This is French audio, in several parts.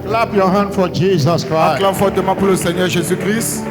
Clap your hand for Jesus Christ. Acclame fortement pour le Seigneur Jésus-Christ.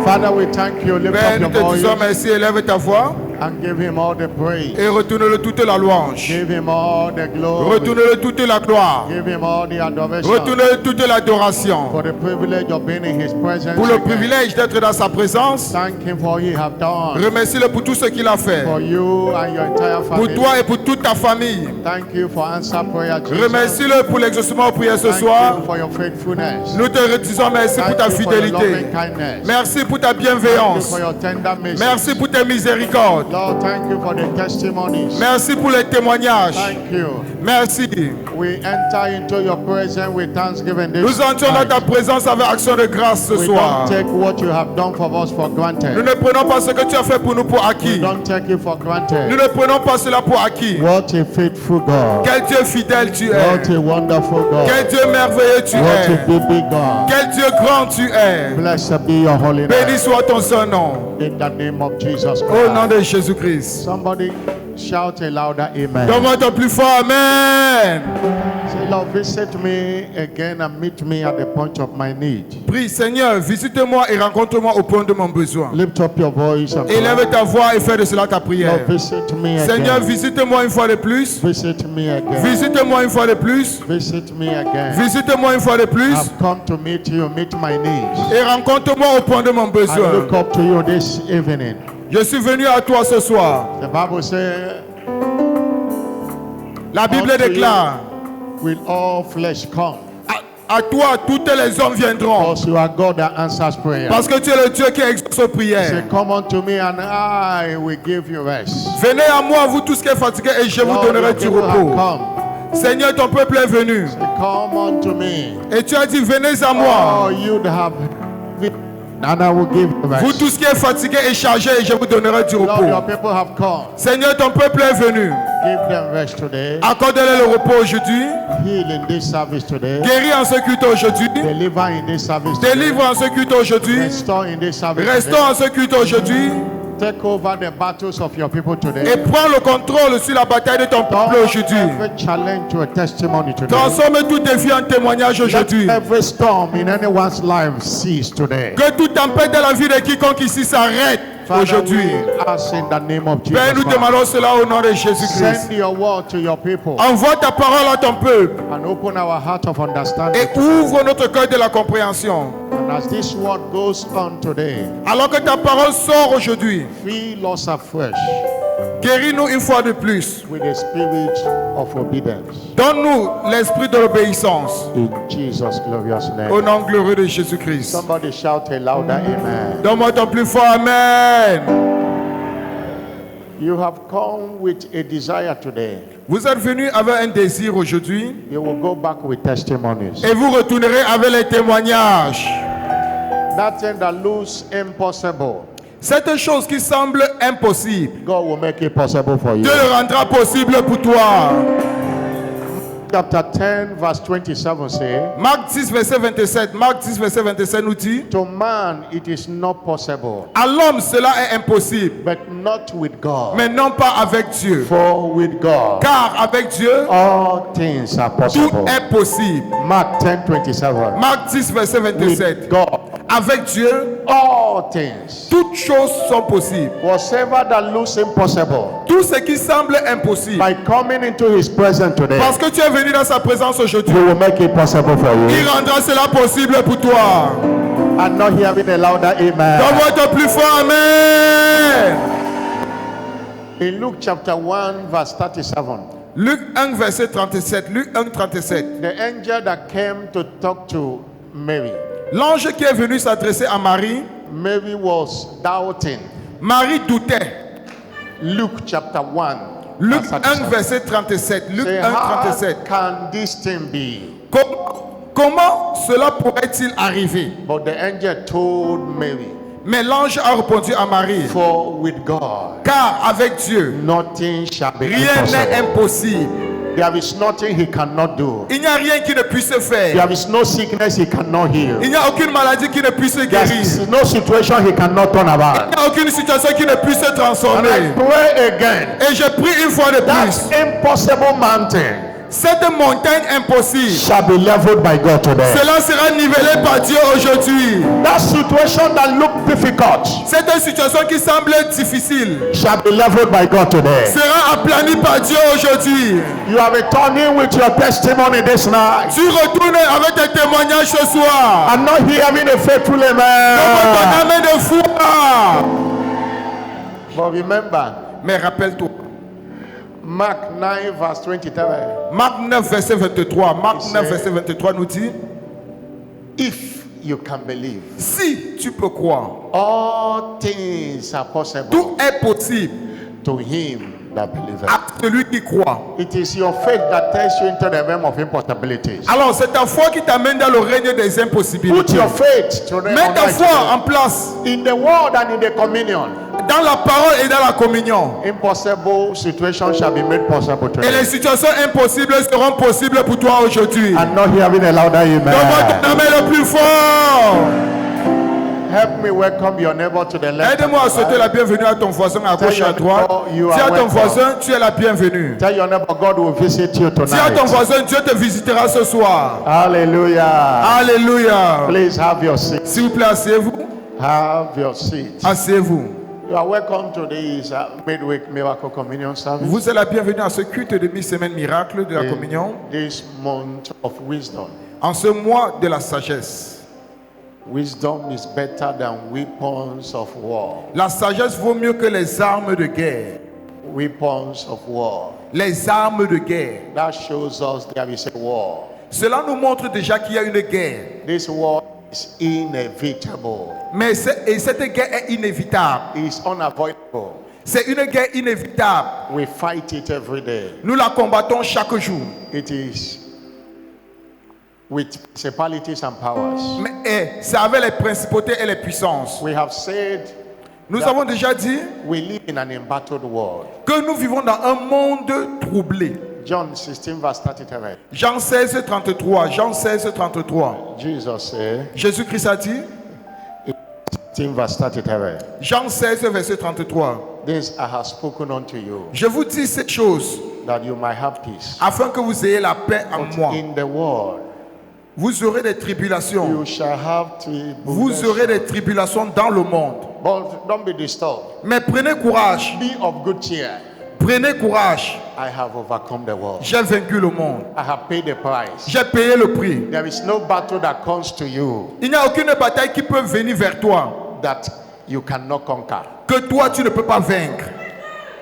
Father, we thank you. Lift Père, up nous your te voice disons merci, élève ta voix and give him all the praise. et retourne-le toute la louange. Give him all the glory. Retourne-le toute la gloire. Give him all the adoration. Retourne-le toute l'adoration. For the privilege of being in his presence. Pour le again. privilège d'être dans sa présence. Thank him for what he have done. Remercie-le pour tout ce qu'il a fait. For you and your entire Pour family. toi et pour toute ta famille. Thank you for answer prayer, Jesus. Remercie-le pour l'exaucement aux prières ce Thank soir. you for your faithfulness. Nous te disons merci pour Thank ta you for your fidélité. loving kindness. Merci pour ta Thank you bienveillance. for your tender mercy. Merci pour tes miséricordes. Lord, thank you for the testimonies. Merci pour les témoignages. Thank you. Merci. We enter into your presence with thanksgiving this Nous entrons dans night. ta présence avec action de grâce ce We soir. don't take what you have done for us for Nous granted. ne prenons pas ce que tu as fait pour nous pour We acquis. don't take it for Nous granted. ne prenons pas cela pour acquis. What a faithful God. Quel Dieu fidèle tu What es. a wonderful Quel God. Dieu merveilleux tu What a es. big God. Quel Dieu grand tu es. Blessed be your holy Béni name. soit ton saint nom. In the name of Jesus Au nom Christ. de Jésus-Christ. Somebody shout a louder amen. Donne-moi ton plus fort Amen. Say, Lord, visit me again and meet me at the point of my need. Prie, Seigneur, visite-moi et rencontre-moi au point de mon besoin. Lift up your voice and Élève pray. ta voix et fais de cela ta prière. Lord, visit me Seigneur, again. visite-moi une fois de plus. Visit me again. Visite-moi une fois de plus. Visit me again. Visite-moi une fois de plus. I've come to meet you, meet my needs. Et rencontre-moi au point de mon I besoin. look up to you this evening. Je suis venu à toi ce soir. The Bible says, La Bible Unto you déclare, will all flesh come? à toi toutes les hommes viendront. Because you are God that answers prayer. Parce que tu es le Dieu qui exauce aux Say, prières. come unto me and I will give you rest. Venez à moi, vous tous qui êtes fatigués, et je vous Lord, donnerai your du people have repos. come. Seigneur, ton peuple est venu. Say, come unto me. Et tu as dit, venez à Oh, moi. you that have and I will give you Vous rest. tous qui êtes fatigués et chargés, et je vous donnerai du Lord, your repos. people have come. Seigneur, ton peuple est venu. Give them rest today. Accorde-leur le repos aujourd'hui. Heal in this service today. Guéris en ce culte aujourd'hui. Deliver in this service today. Délivre en ce culte aujourd'hui. Restore in this service Restons today. en ce culte aujourd'hui. Take over the battles of your people Et today. prends le contrôle sur la bataille de ton peuple Turn aujourd'hui. every challenge to a testimony today. Transforme tout défi en témoignage Let aujourd'hui. every storm in anyone's life cease today. Que toute tempête de la vie de quiconque ici s'arrête Father, aujourd'hui. we ask in the name of Jesus Père, nous Christ. demandons cela au nom de Jésus-Christ. Send your word to your people Envoie ta parole à ton peuple and open our heart of understanding. et ouvre notre cœur de la compréhension. And as this word goes on today, Alors que ta parole sort aujourd'hui, fill us afresh guéris-nous une fois de plus. with the spirit of obedience. Donne-nous l'esprit de l'obéissance. In Jesus' glorious Au name. nom glorieux de Jésus-Christ. Somebody shout a louder amen. Donne-moi ton plus fort Amen. You have come with a desire today. Vous êtes venus avec un désir aujourd'hui You will go back with testimonies. et vous retournerez avec les témoignages. That thing that looks impossible, Cette chose qui semble impossible, God will make it possible for you. Dieu le rendra possible pour toi. Chapter 10, verse 27 says, Marc 10, verset 27. Marc 10, verset 27 nous dit, to man it is not possible, à l'homme cela est impossible, but not with God. mais non pas avec Dieu. For with God, Car avec Dieu, all things are tout possible. est possible. Mark 10, 27. Marc 10, verset With 27. God, Avec Dieu, all things. toutes choses sont possibles. Whatever that looks impossible, Tout ce qui semble impossible, by coming into His presence today, parce que tu es venu dans sa présence aujourd'hui, He will make it possible for il you. rendra cela possible pour toi. I'm not hearing a louder amen. Donne-moi ton plus fort Amen. In Luke chapter 1, verse 37, Luc 1, verset 37. Luc 1, 37. the angel that came to talk to Mary, L'ange qui est venu s'adresser à Marie, Mary was doubting. Marie doutait. Luke chapter 1, Luc verse 1, 37. verset 37. Luc Say, 1, how 37. can this thing be? Comment cela pourrait-il arriver? But the angel told Mary, Mais l'ange a répondu à Marie, for with God, car avec Dieu, nothing shall be rien n'est impossible. impossible. There is nothing He cannot do. Il n'y a rien qui ne puisse se faire. There is no sickness He cannot heal. Il n'y a aucune maladie qui ne puisse There guérir. is no situation He cannot turn Il about. n'y a aucune situation qui ne puisse se And I transformer. pray again, Et je prie une fois de that plus. impossible mountain Cette montagne impossible, shall be leveled by God today. cela sera nivelé par Dieu aujourd'hui. That situation that looked difficult Cette situation qui semble difficile shall be leveled by God today. sera aplanie par Dieu aujourd'hui. You are returning with your testimony this night. Tu retournes avec tes témoignages ce soir. I'm not hearing a faithful Ton amen. amen de foi. But remember, Mais rappelle-toi, Mark 9 verse 23. Marc 9, verset 23. Marc 9, verset 23 nous dit, If you can believe, si tu peux croire, all things are possible tout est possible to him that believeth. à celui qui croit. It is your faith that takes you into the realm of impossibilities. Alors c'est ta foi qui t'amène dans le règne des Put impossibilités. your faith to the Mets ta foi en place in the word and in the communion. dans la parole et dans la communion. Impossible situations shall be made possible Et les today. situations impossibles seront possibles pour toi aujourd'hui. I'm not hearing a louder amen. Donne-moi ton amen le plus fort. Help me welcome your neighbor to the left. Aide-moi à souhaiter la bienvenue à ton voisin à gauche et à droite. Dis à ton voisin, tu es la bienvenue. Tell your neighbor God will visit you Dis à ton tonight. voisin, Dieu te visitera ce soir. Hallelujah. Alléluia. Please have your seat. S'il vous plaît, asseyez-vous. Have your seat. Asseyez-vous. You are welcome to this midweek miracle communion service. Vous êtes la bienvenue à ce culte de mi-semaine miracle de la communion. This month of wisdom. En ce mois de la sagesse. Wisdom is better than weapons of war. La sagesse vaut mieux que les armes de guerre. Weapons of war. Les armes de guerre. That shows us there is a war. Cela nous montre déjà qu'il y a une guerre. This war is inevitable. Mais cette guerre est inévitable. It's unavoidable. C'est une guerre inévitable. We fight it every day. Nous la combattons chaque jour. It is with principalities and powers. Mais c'est avec les principautés et les puissances. We have said Nous avons déjà dit we live in an embattled world. que nous vivons dans un monde troublé. John 16 verse 33. Jean 16, 33. Jean 16, 33. Jesus said, Jésus-Christ a dit, 16 verse 33. Jean 16, verset 33. This I have spoken unto you, Je vous dis ces choses that you might have peace. afin que vous ayez la paix en But moi. in the world, Vous aurez des tribulations. you shall have Vous aurez des tribulations dans le monde. But don't be disturbed. Mais prenez courage. Be of good cheer. Prenez courage. I have overcome the world. J'ai vaincu le monde. I have paid the price. J'ai payé le prix. There is no battle that comes to you Il n'y a aucune bataille qui peut venir vers toi that you cannot conquer. que toi tu ne peux pas vaincre.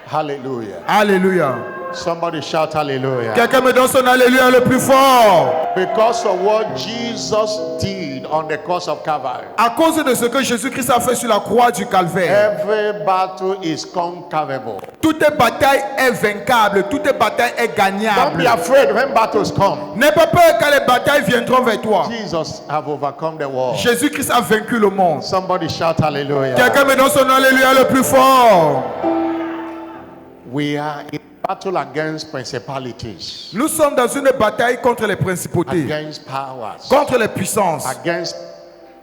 Hallelujah. Alléluia. Somebody shout hallelujah. Quelqu'un me donne son alléluia le plus fort. Because of what Jesus did on the cross of Calvary, À cause de ce que Jésus-Christ a fait sur la croix du calvaire. every battle is conquerable. Toute bataille est vaincable. Toute bataille est Don't be gagnable. afraid when battles come. N'aie pas peur quand les batailles viendront vers toi. Jesus have overcome the world. Jésus-Christ a vaincu le monde. Somebody shout hallelujah. Quelqu'un me donne son alléluia le plus fort. We are in battle against principalities, Nous sommes dans une bataille contre les principautés, against powers, contre les puissances, against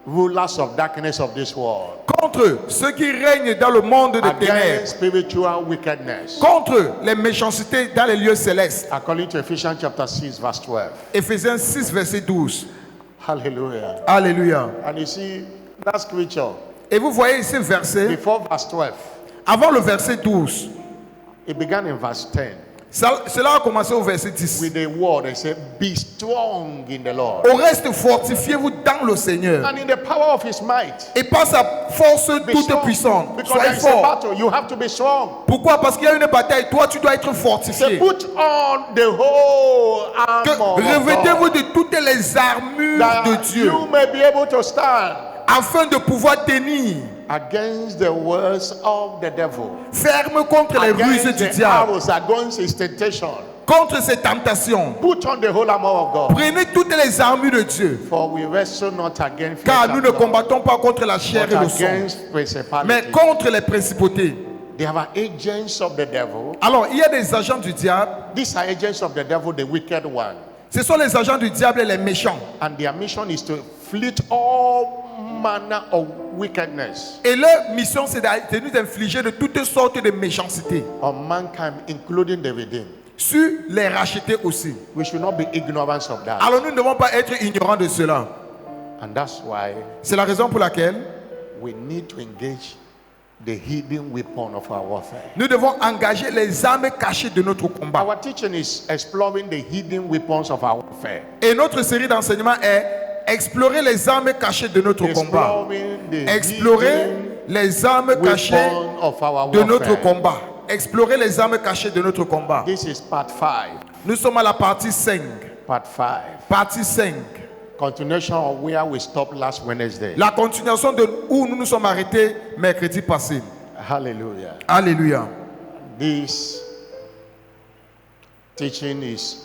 rulers of darkness of this world, contre ceux qui règnent dans le monde des ténèbres, against spiritual wickedness. contre les méchancetés dans les lieux célestes. According to Ephesians chapter 6 verse 12. Éphésiens 6, verset 12. Hallelujah. Alléluia. And you see that scripture Et vous voyez ici verset, before verse 12. avant le verset 12, It began in verse 10 cela a commencé au verset 10. with the word. They said, "Be strong in the Lord Au reste, fortifiez-vous dans le Seigneur and in the power of His might." et par sa force Be toute strong. puissante. Because there Soyez is a fort. battle. You have to be strong. Pourquoi? Parce qu'il y a une bataille. Toi, tu dois être Say, fortifié. put on the whole armor of Revêtez-vous God, de toutes les armures that de Dieu you may be able to stand afin de pouvoir tenir against the words of the devil, ferme contre les ruses against du the diable, arrows, against his temptation. contre ses tentations. Put on the whole armor of God. Prenez toutes les armures de Dieu, For we wrestle not against car flesh nous and ne blood, combattons pas contre la chair but et le sang, against mais principalities. contre les principautés. They are agents of the devil. Alors, il y a des agents du diable. These are agents of the devil, the wicked one. Ce sont les agents du diable et les méchants. And their mission is to inflict all manner of wickedness Et leur mission, c'est de nous infliger de toutes sortes de méchanceté on mankind, including the redeemed. su les racheter aussi. We should not be ignorant of that. Alors nous ne devons pas être ignorants de cela. And that's why C'est la raison pour laquelle we need to engage the hidden weapon of our warfare. nous devons engager les armes cachées de notre combat. Our teaching is exploring the hidden weapons of our warfare. Et notre série d'enseignements est explorer les armes cachées de notre combat. Exploring the Explorer hidden les armes cachées weapon of our de notre warfare. combat. Explorer les armes cachées de notre combat. This is part 5. Nous sommes à la partie 5. Part 5. Partie 5. Continuation of where we stopped last Wednesday. La continuation de où nous nous sommes arrêtés mercredi passé. Hallelujah. Alléluia. This teaching is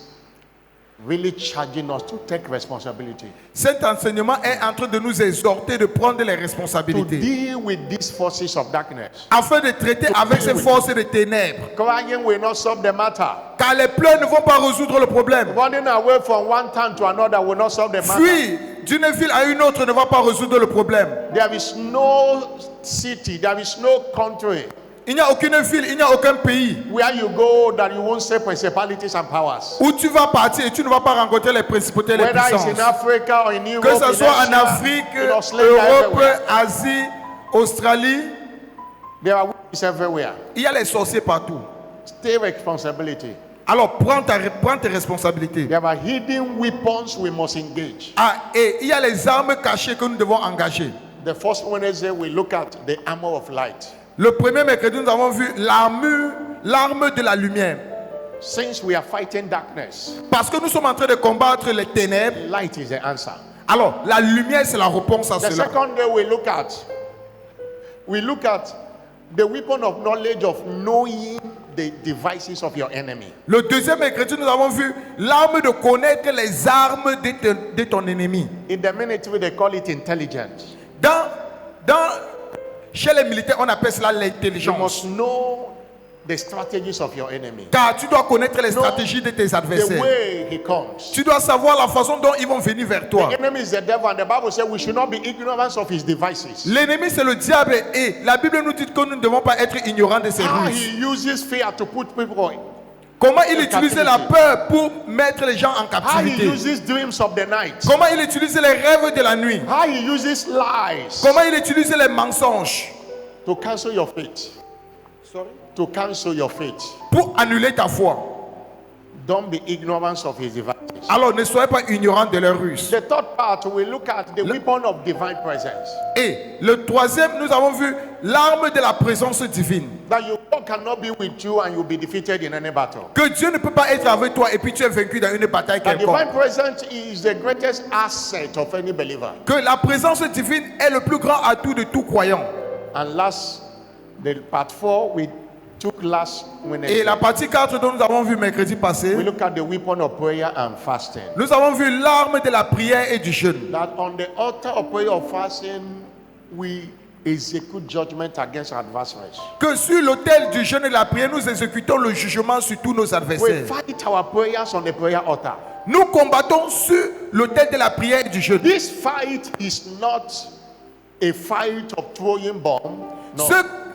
really charging us to take responsibility. Cet enseignement est en train de nous exhorter de prendre les To responsabilités deal with these forces of darkness. afin de traiter avec ces forces de ténèbres. Crying will not solve the matter. Car les pleurs ne vont pas résoudre le problème. Running away from one town to another will not solve the matter. Fuir d'une ville à une autre ne va pas résoudre le problème. There is no city, there is no country Il n'y a aucune ville, il n'y a aucun pays where you go that you won't see principalities and powers. où tu vas partir et tu ne vas pas rencontrer les principautés et les Whether it's in puissances. Africa or in Europe, Que ce in soit en Asia, Afrique, in Australia, Europe, everywhere. Asie, Australie, There are witches everywhere. il y a les sorciers partout. Take responsibility. Alors prends tes responsabilités. There are hidden weapons we must engage. Ah, et il y a les armes cachées que nous devons engager. The first Wednesday we look at the armor of light. Le premier mercredi, nous avons vu l'arme de la lumière. Since we are fighting darkness, Parce que nous sommes en train de combattre les ténèbres. light is the answer. Alors, la lumière, c'est la réponse à The cela. second day we look at the weapon of knowledge of knowing the devices of your enemy. Le deuxième mercredi, nous avons vu l'arme de connaître les armes de ton ennemi. In the military they call it intelligence. Chez les militaires, on appelle cela You l'intelligence. must know the strategies of your enemy. Car tu dois connaître les stratégies de tes The adversaires. way he comes. Tu dois savoir la façon dont ils vont venir vers toi. The enemy is the devil, and the Bible says we should not be ignorant of his devices. L'ennemi, c'est le diable. Et la Bible nous dit que nous ne devons pas être ignorants de ses How ruses. he uses fear to put people in. Comment il In utilise captivity. la peur pour mettre les gens en How he captivité. uses dreams of the night. Comment il utilise les rêves de la nuit. How he uses lies Comment il utilise les mensonges to cancel your faith. To cancel your faith. pour annuler ta foi. Don't be ignorant of his devices. Alors ne soyez pas ignorants de leurs ruses. The third part, we look at the weapon of divine presence. Et le troisième, nous avons vu l'arme de la présence divine. That your God cannot be with you and you'll be defeated in any battle. Que Dieu ne peut pas être avec toi et puis tu es vaincu dans une bataille That divine quelconque. presence is the greatest asset of any believer. Que la présence divine est le plus grand atout de tout croyant. And the part 4, we took last Et Wednesday. la partie 4 dont nous avons vu mercredi passé, We look at the weapon of prayer and fasting. nous avons vu l'arme de la prière et du jeûne. That on the altar of prayer or fasting, we execute judgment against our adversaries. Que sur l'autel du jeûne et de la prière, nous exécutons le jugement sur tous nos We adversaires. fight our prayers on the prayer altar. Nous combattons sur l'autel de la prière et du jeûne. This fight is not a fight of throwing bomb. No.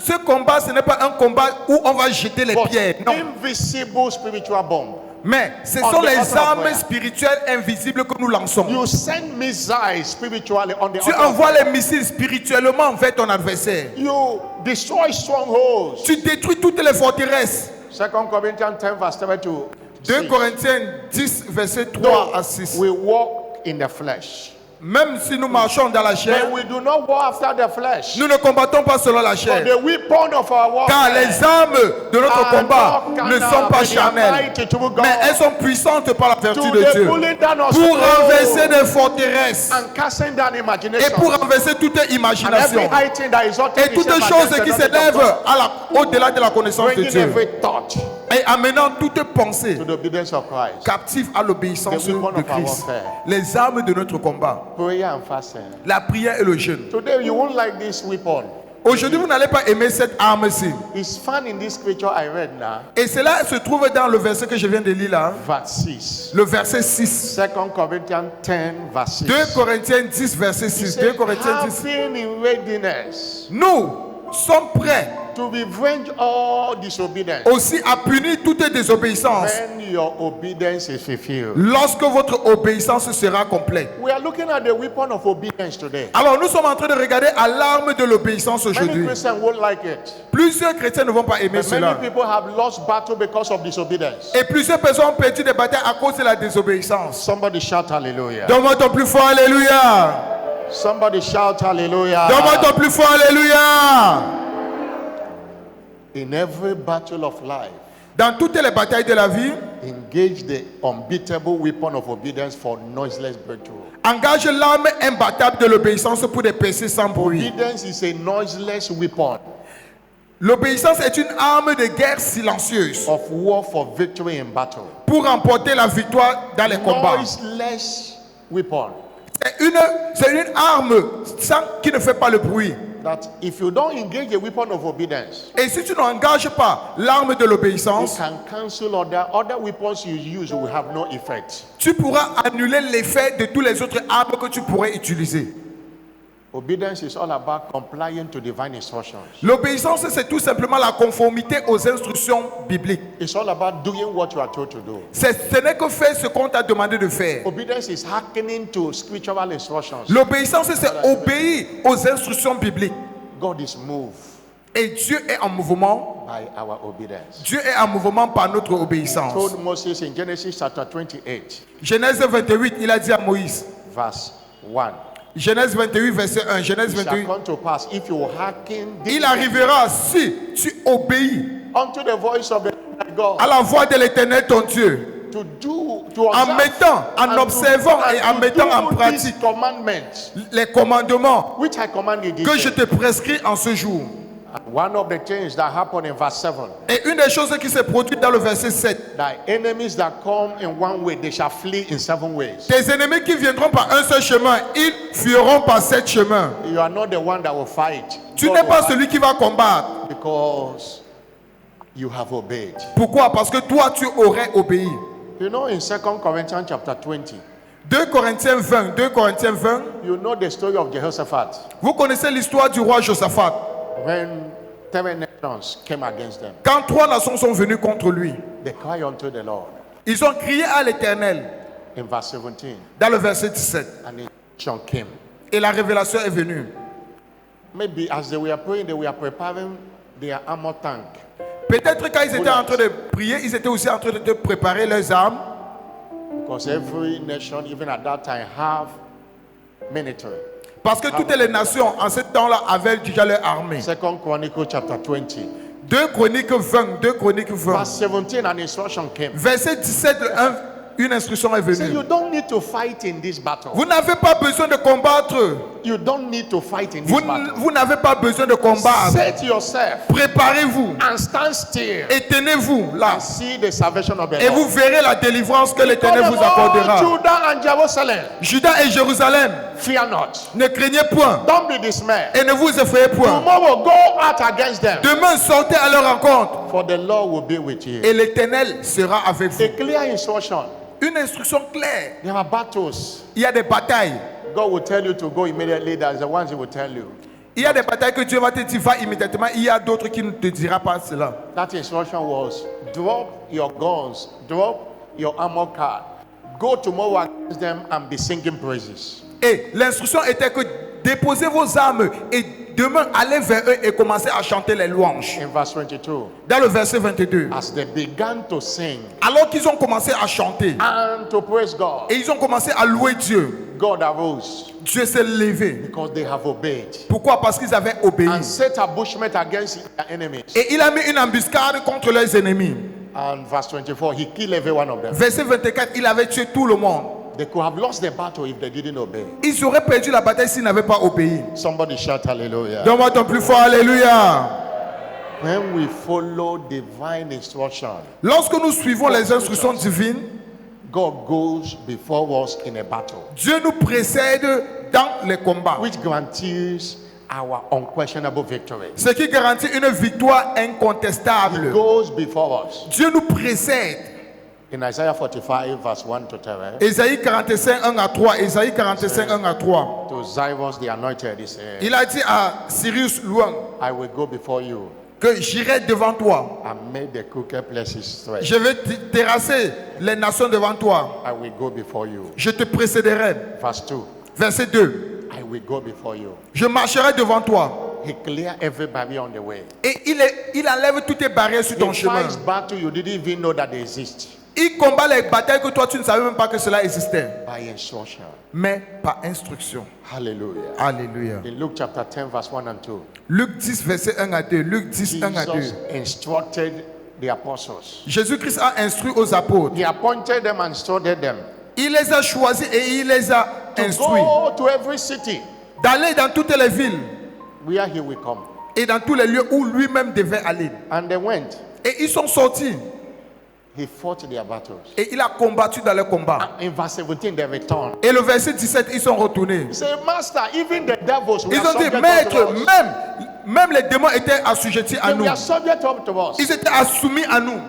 Ce combat, ce n'est pas un combat où on va jeter les But pierres. Non. invisible spiritual bomb. Mais ce On sont the les altar of armes prayer. spirituelles invisibles que nous lançons. You send missiles spiritually on the Tu altar of envoies prayer. les missiles spirituellement vers ton adversaire. You destroy strongholds. Tu détruis toutes les forteresses. 2 Corinthians 10 verse 7 to 2 6. Corinthiens 10, verset 3 Though à 6. we walk in the flesh, Même si nous marchons dans la chair, but we do not war after the flesh. nous ne combattons pas selon la For chair. the weapon of our Car warfare les armes de notre are combat not ne carnal, sont pas but they are charnelles, mighty to God mais elles sont puissantes par la vertu to de the Dieu pulling down of pour renverser strongholds des forteresses and casting down et imagination pour renverser toute and every imagination high thing that is et toutes les choses qui s'élèvent au-delà de la connaissance de bringing Dieu every thought et amenant toute pensée to the obedience of Christ. captive à l'obéissance The weapon de of our Christ. warfare. Les armes de notre combat, Prayer and fasting. la prière et le jeûne. Today you won't like this weapon. Aujourd'hui, vous n'allez pas aimer cette arme-ci. It's found in this scripture I read now, Et cela se trouve dans le verset que je viens de lire là, verse 6. le verset 6. 2 Corinthians 10 verse 6. 2 Corinthiens 10, verset It 6. says, 2 Corinthiens 10. having in readiness Nous sommes prêts to revenge all disobedience aussi à punir toute désobéissance when your obedience is fulfilled. lorsque votre obéissance sera complète. We are looking at the weapon of obedience today. Alors nous sommes en train de regarder à l'arme de l'obéissance Many aujourd'hui. Christians won't like it. Plusieurs chrétiens ne vont pas aimer But many cela. people have lost battle because of disobedience. Et plusieurs personnes ont perdu des batailles à cause de la désobéissance. Somebody shout hallelujah. Donne-moi ton plus fort alléluia. Somebody shout hallelujah. Donne-moi ton plus fort alléluia. In every battle of life, Dans toutes les batailles de la vie, engage the unbeatable weapon of obedience for noiseless breakthrough. engage l'arme imbattable de l'obéissance pour des percées sans bruit. Obedience is a noiseless weapon L'obéissance est une arme de guerre silencieuse of war for victory in battle. pour remporter la victoire dans les combats. Noiseless weapon. C'est une arme qui ne fait pas le bruit. That if you don't engage the weapon of obedience, Et si tu n'engages pas l'arme de you l'obéissance, can cancel other weapons you use will have no effect. tu pourras annuler l'effet de toutes les autres armes que tu pourrais utiliser. Obedience is all about complying to divine instructions. L'obéissance, c'est tout simplement la conformité aux instructions bibliques. It's all about doing what you are told to do. Ce n'est que faire ce qu'on t'a demandé de faire. Obedience is hearkening to spiritual instructions. L'obéissance, c'est obéir aux instructions bibliques. God is moved Et Dieu est en mouvement. by our obedience. Dieu est en mouvement par notre obéissance. Told Moses in Genesis chapter 28, Genèse 28, il a dit à Moïse. verse 1. Genèse 28, verset 1. Genèse It shall 28. come to pass if you hearken Il arrivera si tu obéis unto the voice of the Lord à God la voix de l'Éternel ton Dieu, to en observe mettant, en and to- observant et and en to mettant en do pratique these commandments les commandements which I commanded thee. que je te prescris en ce jour. One of the things that happened in verse 7, Et une des choses qui s'est produite dans le verset 7, that enemies that come in one way, they shall flee in 7 ways. tes ennemis qui viendront par un seul chemin, ils fuiront par 7 chemins. You are not the one that will fight. Tu God n'es will pas fight celui qui va combattre. because you have obeyed. Pourquoi? Parce que toi, tu aurais obéi. You know, in 2 Corinthians chapter 20, 2 Corinthiens 20, 2 Corinthiens 20, you know the story of Jehoshaphat vous connaissez l'histoire du roi Josaphat. when 3 nations came against them. Quand 3 nations sont venues contre lui, They cried unto the Lord ils ont crié à l'Éternel in verse 17, dans le verset 17. and the nation came. Et la révélation est venue. Maybe as they were praying, they were preparing their armor tank. Peut-être quand ils étaient en train de prier, ils étaient aussi en train de préparer leurs armes. Because every nation, even at that time, have military. Parce que toutes les nations en ce temps-là avaient déjà leur armée. 2 Chronicles chapter 20. 2 Chroniques 20, 2 Chroniques 20. Verse 17, an instruction came. Verset 17, une instruction est Say, you venue. don't need to fight in this battle. Vous n'avez pas besoin de combattre. You don't need to fight in Vous, this battle. vous n'avez pas besoin de combattre. Set yourself Préparez-vous and stand still et tenez-vous là. and see the salvation of the Et vous Lord. verrez la délivrance que l'Éternel All vous accordera. Judah and Jerusalem, Judas et Jérusalem, fear not. ne craignez point Don't be dismayed. et ne vous effrayez point. Tomorrow go out against them, Demain, sortez à leur rencontre for the Lord will be with you. et l'Éternel sera avec vous. A clear instruction. Une instruction claire. There are battles. Il y a des batailles. God will tell you to go immediately. That's the ones He will tell you. Il y a des batailles que Dieu va te dire, va immédiatement. Il y a d'autres qui ne te dira pas cela. That instruction was drop your guns, drop your armor card, go tomorrow against them and be singing praises. Et l'instruction était que déposez vos armes et demain allez vers eux et commencez à chanter les louanges. In verse 22, Dans le verset 22. as they began to sing Alors qu'ils ont commencé à chanter and to praise God, et ils ont commencé à louer Dieu, God arose Dieu s'est levé. because they have obeyed Pourquoi? Parce qu'ils avaient obéi. and set ambushment against their enemies. Et il a mis une embuscade contre leurs ennemis. And verse 24, He killed every one of them. Verset 24, il avait tué tout le monde. They could have lost the battle if they didn't obey. Ils auraient perdu la bataille s'ils n'avaient pas obéi. Somebody shout hallelujah. Donne-moi ton plus fort alléluia. When we follow divine instruction, Lorsque nous suivons les instructions divines, God goes before us in a battle, Dieu nous précède dans les combats. which guarantees our unquestionable victory. Ce qui garantit une victoire incontestable. Goes before us. Dieu nous précède. In Isaiah 45, verse 1 to 3, Ésaïe 45, 1 à 3. Ésaïe 45, 1 à 3. to Cyrus the anointed, He said, Il a dit à Cyrus Louan, I will go before you que j'irai devant toi. and make the crooked places straight. Je vais terrasser les nations devant toi. I will go before you. Je te précéderai. Verse 2. Verset 2. I will go before you. Je marcherai devant toi. He clear every barrier on the way. Et il enlève toutes tes barrières sur ton He chemin. fights battle you didn't even know that they exist. Il combat les batailles que toi tu ne savais même pas que cela existait. By instruction. Mais par instruction. Hallelujah. Alléluia. In Luke chapter 10, verse 1 and 2, Luc 10, verset 1 à 2. Luc 10, 1 à 2. Jesus instructed the apostles. Jésus-Christ a instruit aux apôtres. He appointed them and instructed them Il les a choisis et il les a to instruits go to every city d'aller dans toutes les villes where he will come. et dans tous les lieux où lui-même devait aller. And they went. Et ils sont sortis He fought their battles. et il a combattu dans les combats. In verse 17, they returned. Et le verset 17, ils sont retournés. He said, Master, even the devils were Ils ont dit, subject maître, unto us. même les démons étaient assujettis à They nous. were subject up to us Ils étaient soumis à nous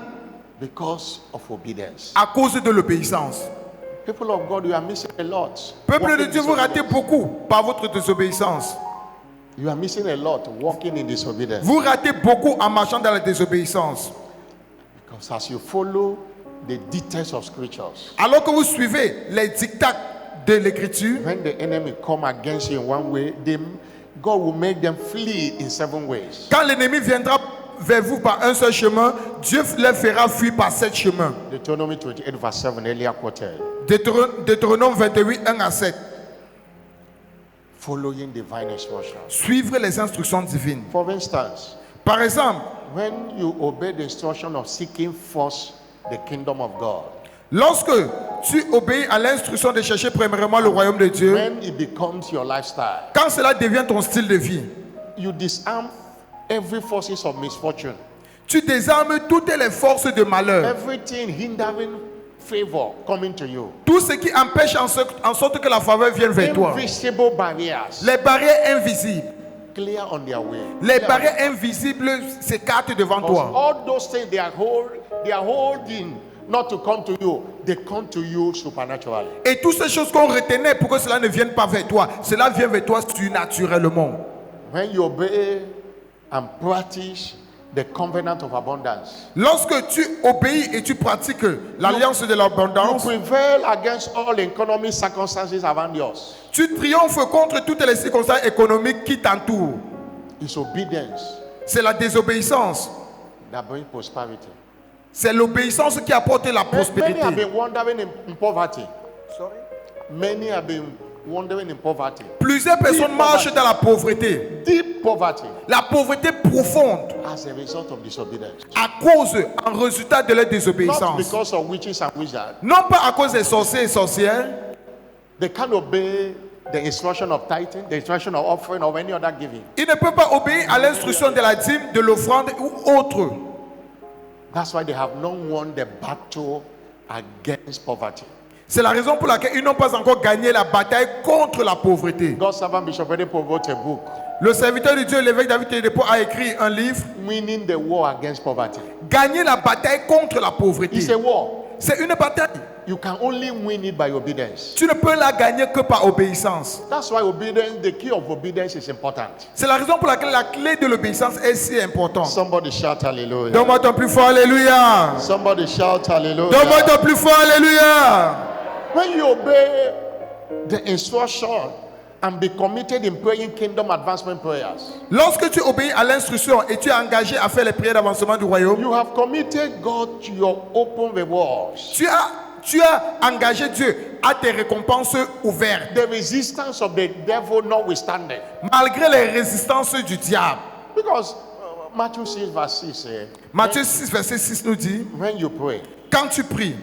because of obedience. à cause de l'obéissance. People of God, you are missing a lot. Peuple de Walking Dieu, vous ratez disobedience. beaucoup par votre désobéissance. You are missing a lot walking in disobedience. Vous ratez beaucoup en marchant dans la désobéissance. Because as you follow the details of scriptures, Alors que vous suivez les dictats de l'écriture, when the enemy come against you in one way, God will make them flee in 7 ways. quand l'ennemi viendra vers vous par un seul chemin, Dieu les fera fuir par 7 chemins. Deuteronomy 28 verse 7 earlier quoted. Deutéronome 28, 1 à 7. Following divine instructions. Suivre les instructions divines. For instance, Par exemple, when you obey the instruction of seeking first the kingdom of God, lorsque tu obéis à l'instruction de chercher premièrement le royaume de Dieu, when it becomes your lifestyle, quand cela devient ton style de vie, you disarm every forces of misfortune, tu désarmes toutes les forces de malheur, everything hindering favor coming to you, tout ce qui empêche en sorte que la faveur vienne vers toi, invisible barriers les barrières invisibles. clear on their way. Les barrières invisibles s'écartent devant Because toi. all those things they are holding not to come to you, they come to you supernaturally. Et toutes ces choses qu'on retenait pour que cela ne vienne pas vers toi, cela vient vers toi surnaturellement. When you obey and practice the covenant of abundance, Lorsque tu obéis et tu pratiques l'alliance de you l'abondance, prevail against all economic circumstances around yours. tu triomphes contre toutes les circonstances économiques qui t'entourent. It's obedience C'est la désobéissance. that brings prosperity. C'est l'obéissance qui apporte la Many have prospérité. been wandering in poverty. Many have been wandering in poverty. Plusieurs personnes marchent dans la pauvreté. Deep poverty La pauvreté profonde as a result of disobedience. à cause, en résultat de leur Not désobéissance. because of witches and wizards. Non pas à cause des sorciers et sorcières. They can't obey the instruction of tithing, the instruction of offering, or any other giving. Ils ne peuvent pas obéir à l'instruction de la dîme, de l'offrande ou autre. That's why they have not won the battle against poverty. C'est la raison pour laquelle ils n'ont pas encore gagné la bataille contre la pauvreté. God's servant Bishop Oyedepo wrote a book, Le serviteur de Dieu, l'évêque David Oyedepo, a écrit un livre, Winning the War Against Poverty. Gagner la bataille contre la pauvreté. It's a war. C'est une bataille. You can only win it by obedience. Tu ne peux la gagner que par obéissance. That's why obedience, the key of obedience is important. C'est la raison pour laquelle la clé de l'obéissance est si importante. Somebody shout hallelujah. Donne-moi ton plus fort, alléluia. Somebody shout hallelujah. Donne-moi ton plus fort, alléluia. When you obey the instruction and be committed in praying kingdom advancement prayers, Lorsque tu obéis à l'instruction et tu es engagé à faire les prières d'avancement du royaume, you have committed God to your open rewards. tu as engagé Dieu à tes récompenses ouvertes, The resistance of the devil notwithstanding. malgré les résistances du diable. Because Matthew 6 verse 6 says, Matthieu 6, verset 6 nous dit, when you pray, quand tu pries,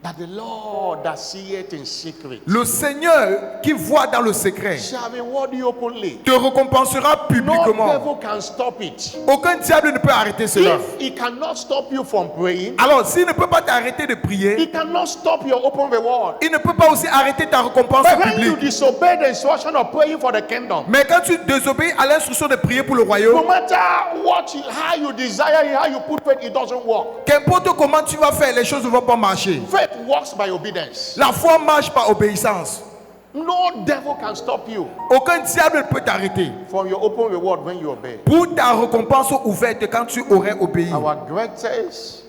that the Lord that seeth in secret le Seigneur qui voit dans le secret shall reward you openly. te récompensera No publiquement. devil can stop it. Aucun diable ne peut arrêter cela. If he cannot stop you from praying, Alors, s'il ne peut pas t'arrêter de prier, he cannot stop your open reward. il ne peut pas aussi arrêter ta récompense But when you publique. disobey the instruction of praying for the kingdom, Mais quand tu désobéis à l'instruction de prier pour le royaume, no matter how you desire it, how you put faith, it doesn't work. qu'importe comment tu vas faire, les choses ne vont pas marcher. Faith works by obedience. La foi marche par obéissance. No devil can stop you Aucun diable ne peut t'arrêter from your open reward when you obey. pour ta récompense ouverte quand tu aurais obéi. Our greatest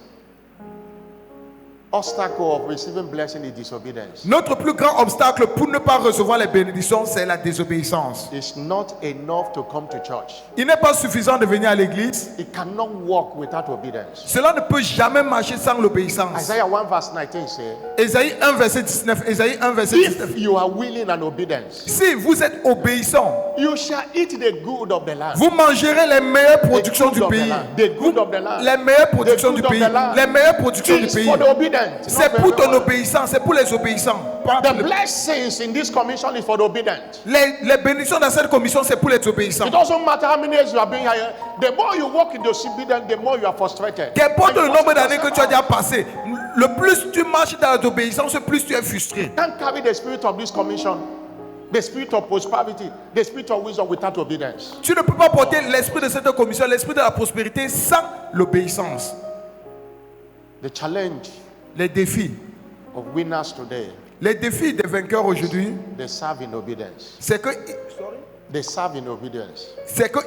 obstacle of receiving blessing is disobedience. Notre plus grand obstacle pour ne pas recevoir les bénédictions, c'est la désobéissance. It's not enough to come to church. Il n'est pas suffisant de venir à l'église. It cannot walk without obedience. Cela ne peut jamais marcher sans l'obéissance. Isaiah 1 verse 19 says, Ésaïe 1 verset 19. Ésaïe 1 verset 19. if you are willing and obedient, Si vous êtes obéissant, you shall eat the good of the land. vous mangerez les meilleures productions good du of the pays. land. The good of the land. Les meilleures productions The du good of pays. the land. Les meilleures productions du It's pays. for the obedient. C'est not for pour ton everyone. obéissance, c'est pour les obéissants. Pas The pour les- blessings in this commission is for the obedient. Les bénédictions dans cette commission, c'est pour les obéissants. It doesn't matter how many years you have been here. The more you walk in disobedience, the more you are frustrated. Qu'importe And le you nombre must d'années que tu as yourself déjà passé, le plus tu marches dans l'obéissance, le plus tu es frustré. out. Can't carry the spirit of this commission, the spirit of prosperity, the spirit of wisdom without obedience. Tu ne peux pas porter l'esprit de cette commission, l'esprit de la prospérité sans l'obéissance. The challenge Les défis. of winners today, Les défis des vainqueurs aujourd'hui, they serve in obedience. c'est They serve in obedience.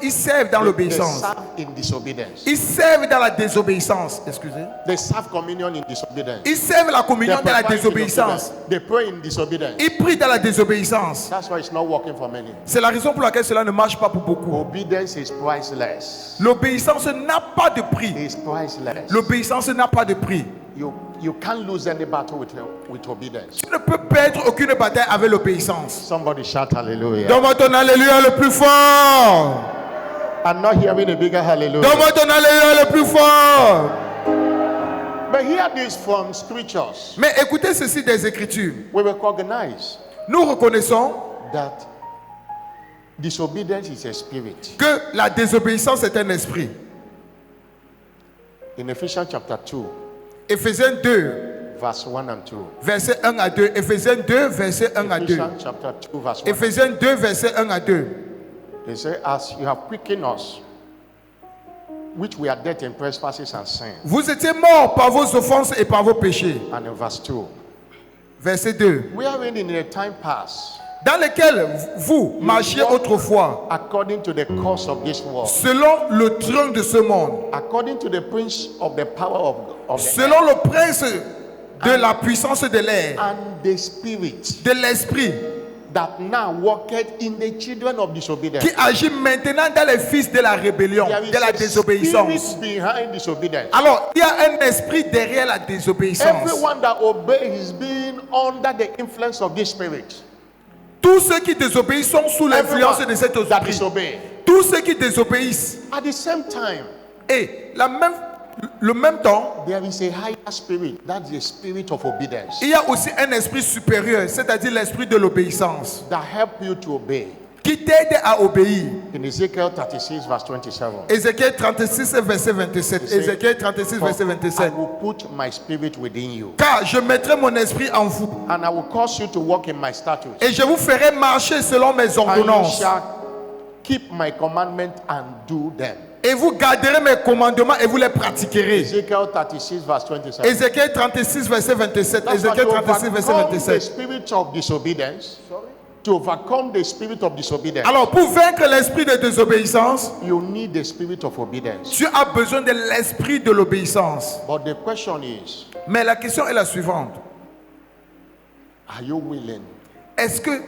qu'ils servent dans They l'obéissance. serve in disobedience. Ils servent dans la désobéissance. Excusez. They serve communion in disobedience. Ils servent la They communion dans la prepare in désobéissance. disobedience. They pray in disobedience. Ils prient dans la désobéissance. That's why it's not working for many. C'est la raison pour laquelle cela ne marche pas pour beaucoup. Obedience is priceless. L'obéissance n'a pas de prix. It's priceless. L'obéissance n'a pas de prix. You can't lose any battle with obedience. Tu ne peux perdre aucune bataille avec l'obéissance. Somebody shout hallelujah. Donne-moi ton alléluia le plus fort. I'm not hearing a bigger hallelujah. Donne-moi ton alléluia le plus fort. But hear this from scriptures. Mais écoutez ceci des Écritures. We recognize Nous reconnaissons that disobedience is a spirit. que la désobéissance est un esprit. In Ephesians chapter 2, Éphésiens 2, verse 1 and 2. verset 1 à 2. Éphésiens 2, verset 1 à 2. Ephesians chapter 2, verse 1. Éphésiens 2, verset 1 à 2. They say, as you have quickened us, which we are dead in trespasses and sin. Vous étiez morts par vos offenses et par vos péchés. And in verse 2, Verset 2. we are in a time past, Dans lequel vous marchiez autrefois according to the course of this world, selon le train de ce monde, according to the prince of the power of the selon le prince de la puissance de l'air, and the spirit de l'esprit, that now worketh in the children of disobedience. qui agit maintenant dans les fils de la rébellion, There is de la a désobéissance. spirit behind disobedience. Alors, il y a un esprit derrière la désobéissance. Everyone that obeys is being under the influence of this spirit. Tous ceux qui désobéissent sont sous l'influence Everyone de cet that esprit. disobey. Tous ceux qui désobéissent. At the same time, Et le même temps, there is a higher spirit. That's the spirit of obedience il y a aussi un esprit supérieur, c'est-à-dire l'esprit de l'obéissance, that help you to obey. qui t'aide à obéir. In Ezekiel 36, verse 27. Ézéchiel 36, verset 27. Ézéchiel 36, For verset I 27. will put my spirit within you, Car je mettrai mon esprit en vous and I will cause you to walk in my statutes, et je vous ferai marcher selon mes and you ordonnances. shall keep my commandment and do them. Et vous garderez mes commandements et vous les pratiquerez. Ezekiel 36, verse 27. Ézéchiel 36, verset 27. That's why Ézéchiel to 36, verset overcome the 27. spirit of disobedience, to overcome the spirit of disobedience, Alors, pour vaincre l'esprit de désobéissance, you need the spirit of obedience. tu as besoin de l'esprit de l'obéissance. But the question is, Mais la question est la suivante. are you willing Est-ce que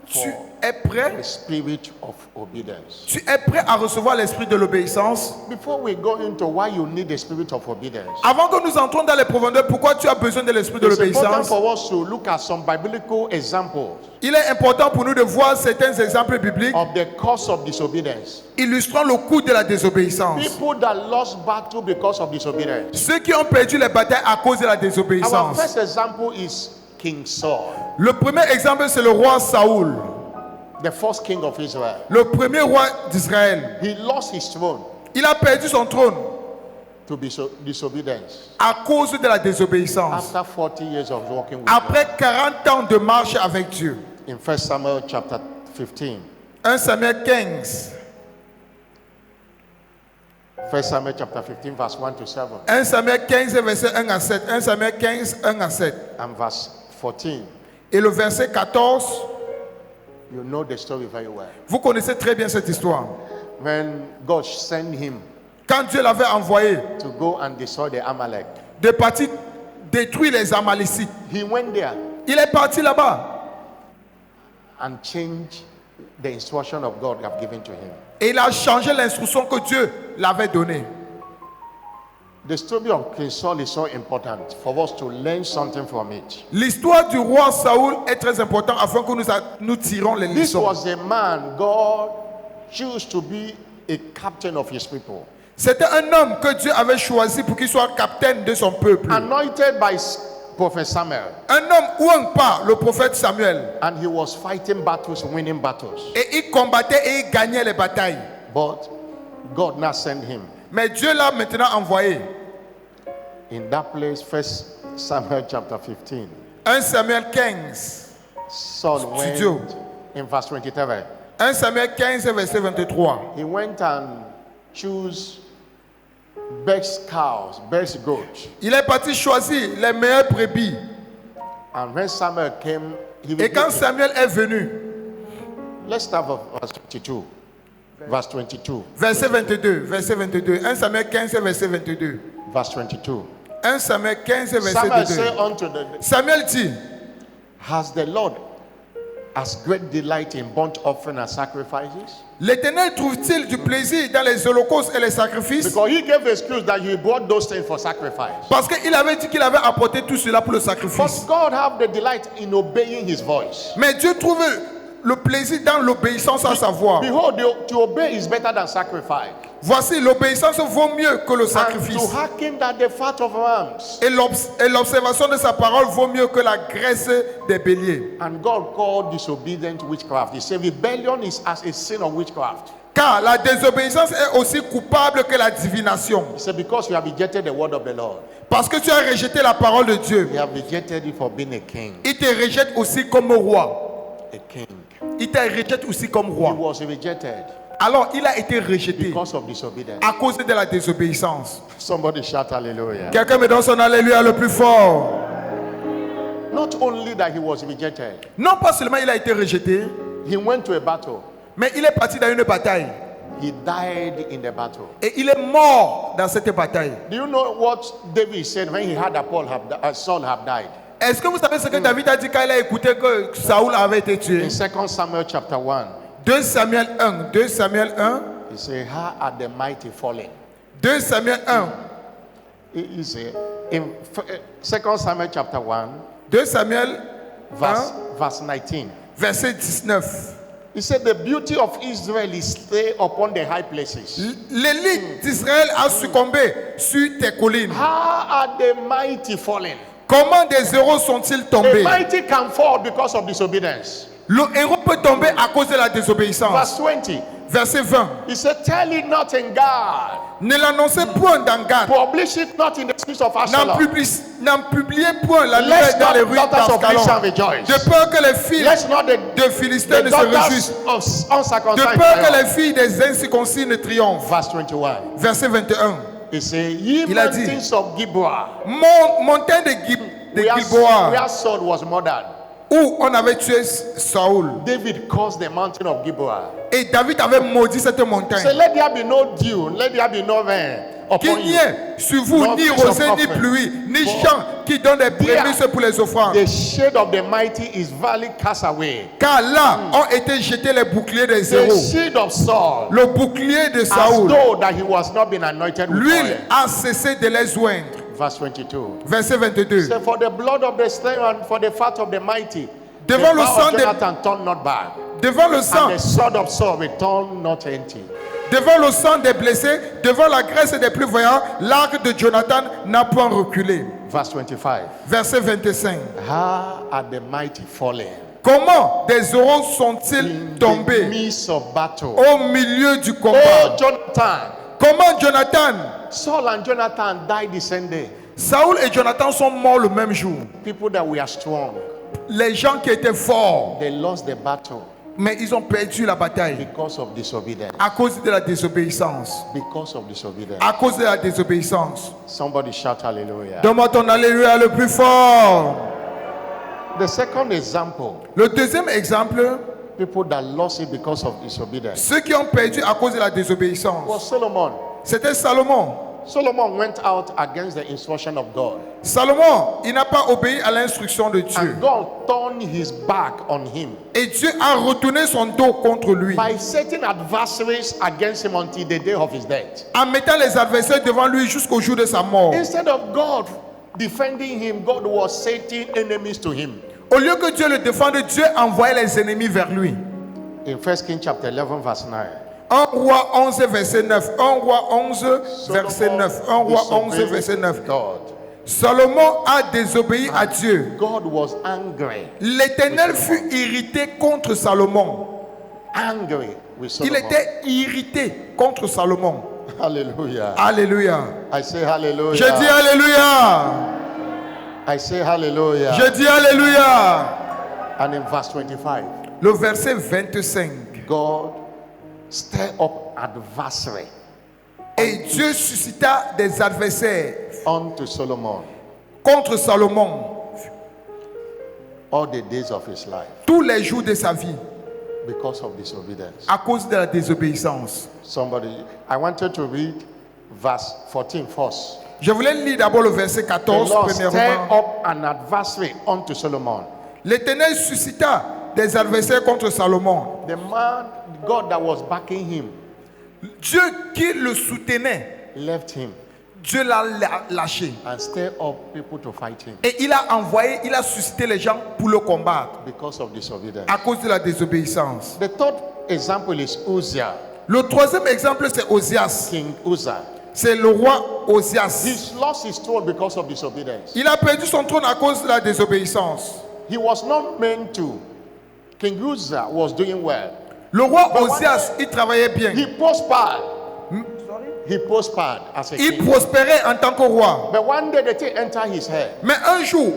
tu es prêt? the spirit of obedience? Tu es prêt à recevoir l'esprit de l'obéissance? Before we go into why you need the spirit of obedience, Avant que nous entrons dans les profondeurs, pourquoi tu as besoin de l'esprit de it's important l'obéissance? for us to look at some biblical examples Il est important pour nous de voir certains exemples bibliques of the cause of disobedience. illustrant le coût de la désobéissance. People that lost battle because of disobedience. Ceux qui ont perdu les batailles à cause de la Our désobéissance. first example is King Saul, Le premier exemple, c'est le roi Saoul, the first king of Israel. le premier roi d'Israël. He lost his throne Il a perdu son trône to disobedience à cause de la désobéissance. after 40 years of walking with Après 40 ans de marche avec Dieu. God. In 1 Samuel chapter 15. 1 Samuel 15. 1 Samuel chapter 15, verse 1 to 7, 1 Samuel 15, verset 1 à 7. 1 Samuel 15, 1 à 7. and verse 14. Et le verset 14 You know the story very well. Vous connaissez très bien cette histoire. When God sent him Quand Dieu l'avait envoyé to go and destroy the Amalek, de partir détruire les Amalécites, he went there il est parti là-bas and changed the instruction of God have given to him. et il a changé l'instruction que Dieu l'avait donnée. The story of King Saul is so important for us to learn something from it. L'histoire du roi Saoul est très importante afin que nous tirons les This leçons. was a man God chose to be a captain of his people, C'était un homme que Dieu avait choisi pour qu'il soit capitaine de son peuple. anointed by Prophet Samuel, Un homme oué par le prophète Samuel. and he was fighting battles, winning battles. Et il combattait et il gagnait les batailles. But God now sent him Mais Dieu l'a maintenant envoyé. in that place. First Samuel chapter 15. 1 Samuel 15. Saul went Studio. in verse 23. 1 Samuel 15, verset 23. He went and chose best cows, best goats. Il est parti choisir les meilleures brebis. And when Samuel came, he Et quand was Samuel est venu, let's start with verse 22. Verse 22. verset 22, verset 22. 1 Samuel 15, verset 22. Verse 22. 1 Samuel 15, verset Samuel said 22. unto the Samuel dit, has the Lord as great delight in burnt offering and sacrifices? l'Éternel trouve-t-il du plaisir dans les holocaustes et les sacrifices? Because he gave excuse that you brought those things for sacrifice. Parce qu'il avait dit qu'il avait apporté tout cela pour le But sacrifice. God have the delight in obeying his voice. Mais Dieu trouve le plaisir dans l'obéissance à sa voix. Behold, to obey is better than sacrifice. Voici, l'obéissance vaut mieux que le And to sacrifice. hearken than the fat of rams. Et l'observation de sa parole vaut mieux que la graisse des béliers. And God called disobedient witchcraft. He said rebellion is as a sin of witchcraft. Car la désobéissance est aussi coupable que la divination. He said because you have rejected the word of the Lord, Parce que tu as rejeté la parole de Dieu. you have rejected it for being a king. Il te rejette aussi comme roi. A king. Il te rejette aussi comme He roi. was rejected Alors il a été rejeté because of disobedience. à cause de la désobéissance. Somebody shout hallelujah. Quelqu'un me donne son alléluia le plus fort. Not only that he was rejected, Non pas seulement il a été rejeté, he went to a battle. mais il est parti dans une bataille. He died in the battle. Et il est mort dans cette bataille. Do you know what David said when he heard that Saul had died? Est-ce que vous savez ce que David a dit quand il a écouté que Saoul avait été tué? In 2 Samuel chapter 1, 2 Samuel 1. 2 Samuel 1. he said, how are the mighty fallen? 2 Samuel 1. He said, in 2 Samuel chapter 1, 2 Samuel verse 19. verset 19. He said, the beauty of Israel is stay upon the high places. L'élite d'Israël a succombé sur tes collines. How are the mighty fallen? Comment des héros sont-ils The tombés? mighty can fall because of disobedience. Le héros peut tomber à cause de la Verse désobéissance. 20. Verset 20. He said, tell it not in God. Ne l'annoncez point dans Gad. Publish it not in the streets of Absalom. N'en publiez point la nouvelle Lest dans not les the rues daughters of d'Ascalon. Philistine rejoice. De peur que les filles Let not de Philistins the ne se daughters réjouissent. of De uncircumcised peur que les triumph. filles des incirconcis ne triomphent. Verse 21. Verset 21. He said, ye Il a dit, mountains of Gibeah, Montagne de where Gilboa, Saul was murdered. où on avait tué Saoul. David caused the mountain of Gibeah. Et David avait maudit cette Say, montagne. let there be no dew, let there be no rain upon Qu'il n'y you. ait sur vous No ni fish of rosée, ni offering. pluie, ni For champ qui donne des prémices pour les offrandes. The shade of the mighty is valley cast away. Car là ont été jetés les boucliers des The héros. shade of Saul, Le bouclier de as Saoul, though that he was not been anointed with l'huile oil. a cessé de les joindre. Verse 22. Verset 22. Say, for the blood of the slain and for the fat of the mighty, the Devant le vow sang of de- Jonathan turned not back, Devant le sang, and the sword of Saul returned not empty. devant le sang des blessés, devant la graisse des plus voyants, l'arc de Jonathan n'a point reculé. Verse 25. Verset 25. How are the mighty fallen Comment des héros sont-ils in the tombés midst of battle? au milieu du Oh, combat? Jonathan. Comment Jonathan, Saul and Jonathan died the same day. Saoul et Jonathan sont morts le même jour. People that were strong, Les gens qui étaient forts, they lost the battle mais ils ont perdu la bataille because of disobedience. à cause de la désobéissance. Because of disobedience. À cause de la désobéissance. Somebody shout hallelujah. Donne-moi ton alléluia le plus fort. The second example Le deuxième exemple, people that lost it because of disobedience Ceux qui ont perdu à cause de la désobéissance, was Solomon. c'était Salomon. Solomon went out against the instruction of God. Salomon, il n'a pas obéi à l'instruction de Dieu. And God turned his back on him Et Dieu a retourné son dos contre lui by setting adversaries against him until the day of his death. en mettant les adversaires devant lui jusqu'au jour de sa mort. Instead of God defending him, God was setting enemies to him. Au lieu que Dieu le défende, Dieu envoyait les ennemis vers lui. In 1 Kings chapter 11 verse 9. 1 roi 11 verset 9. 1 roi 11 verset 9. 1 roi 11 verset 9. God. Salomon a désobéi à Dieu. God was angry. L'Éternel fut irrité contre Salomon. Angry with Il Solomon. était irrité contre Salomon. Hallelujah. Alléluia. I say hallelujah. Je dis Alléluia. I say hallelujah. Je dis Alléluia. And in verse 25, Le verset 25. God stirred up adversary Et Dieu suscita des adversaires unto Solomon contre Salomon all the days of his life tous les jours de sa vie because of disobedience. à cause de la désobéissance. Somebody, I wanted to read verse 14 first. Je voulais lire d'abord le verset The 14 Lord stirred premièrement. up an adversary unto Solomon. L'Éternel suscita des adversaires contre Salomon. The man, God that was backing him, Dieu qui le soutenait, left him Dieu l'a lâché. and stirred up people to fight him Et il a envoyé, il a suscité les gens pour le combattre because of disobedience. à cause de la désobéissance. The third example is Uzziah, Le troisième exemple, c'est Osias. King Uzzah. C'est le roi Osias. He lost his throne because of disobedience. Il a perdu son trône à cause de la désobéissance. He was not meant to. King Uzzah was doing well. Le roi But Osias, il travaillait bien. He prospered. He prospered as a Il king. prospérait en tant que roi. But one day the thing entered his head. Mais un jour,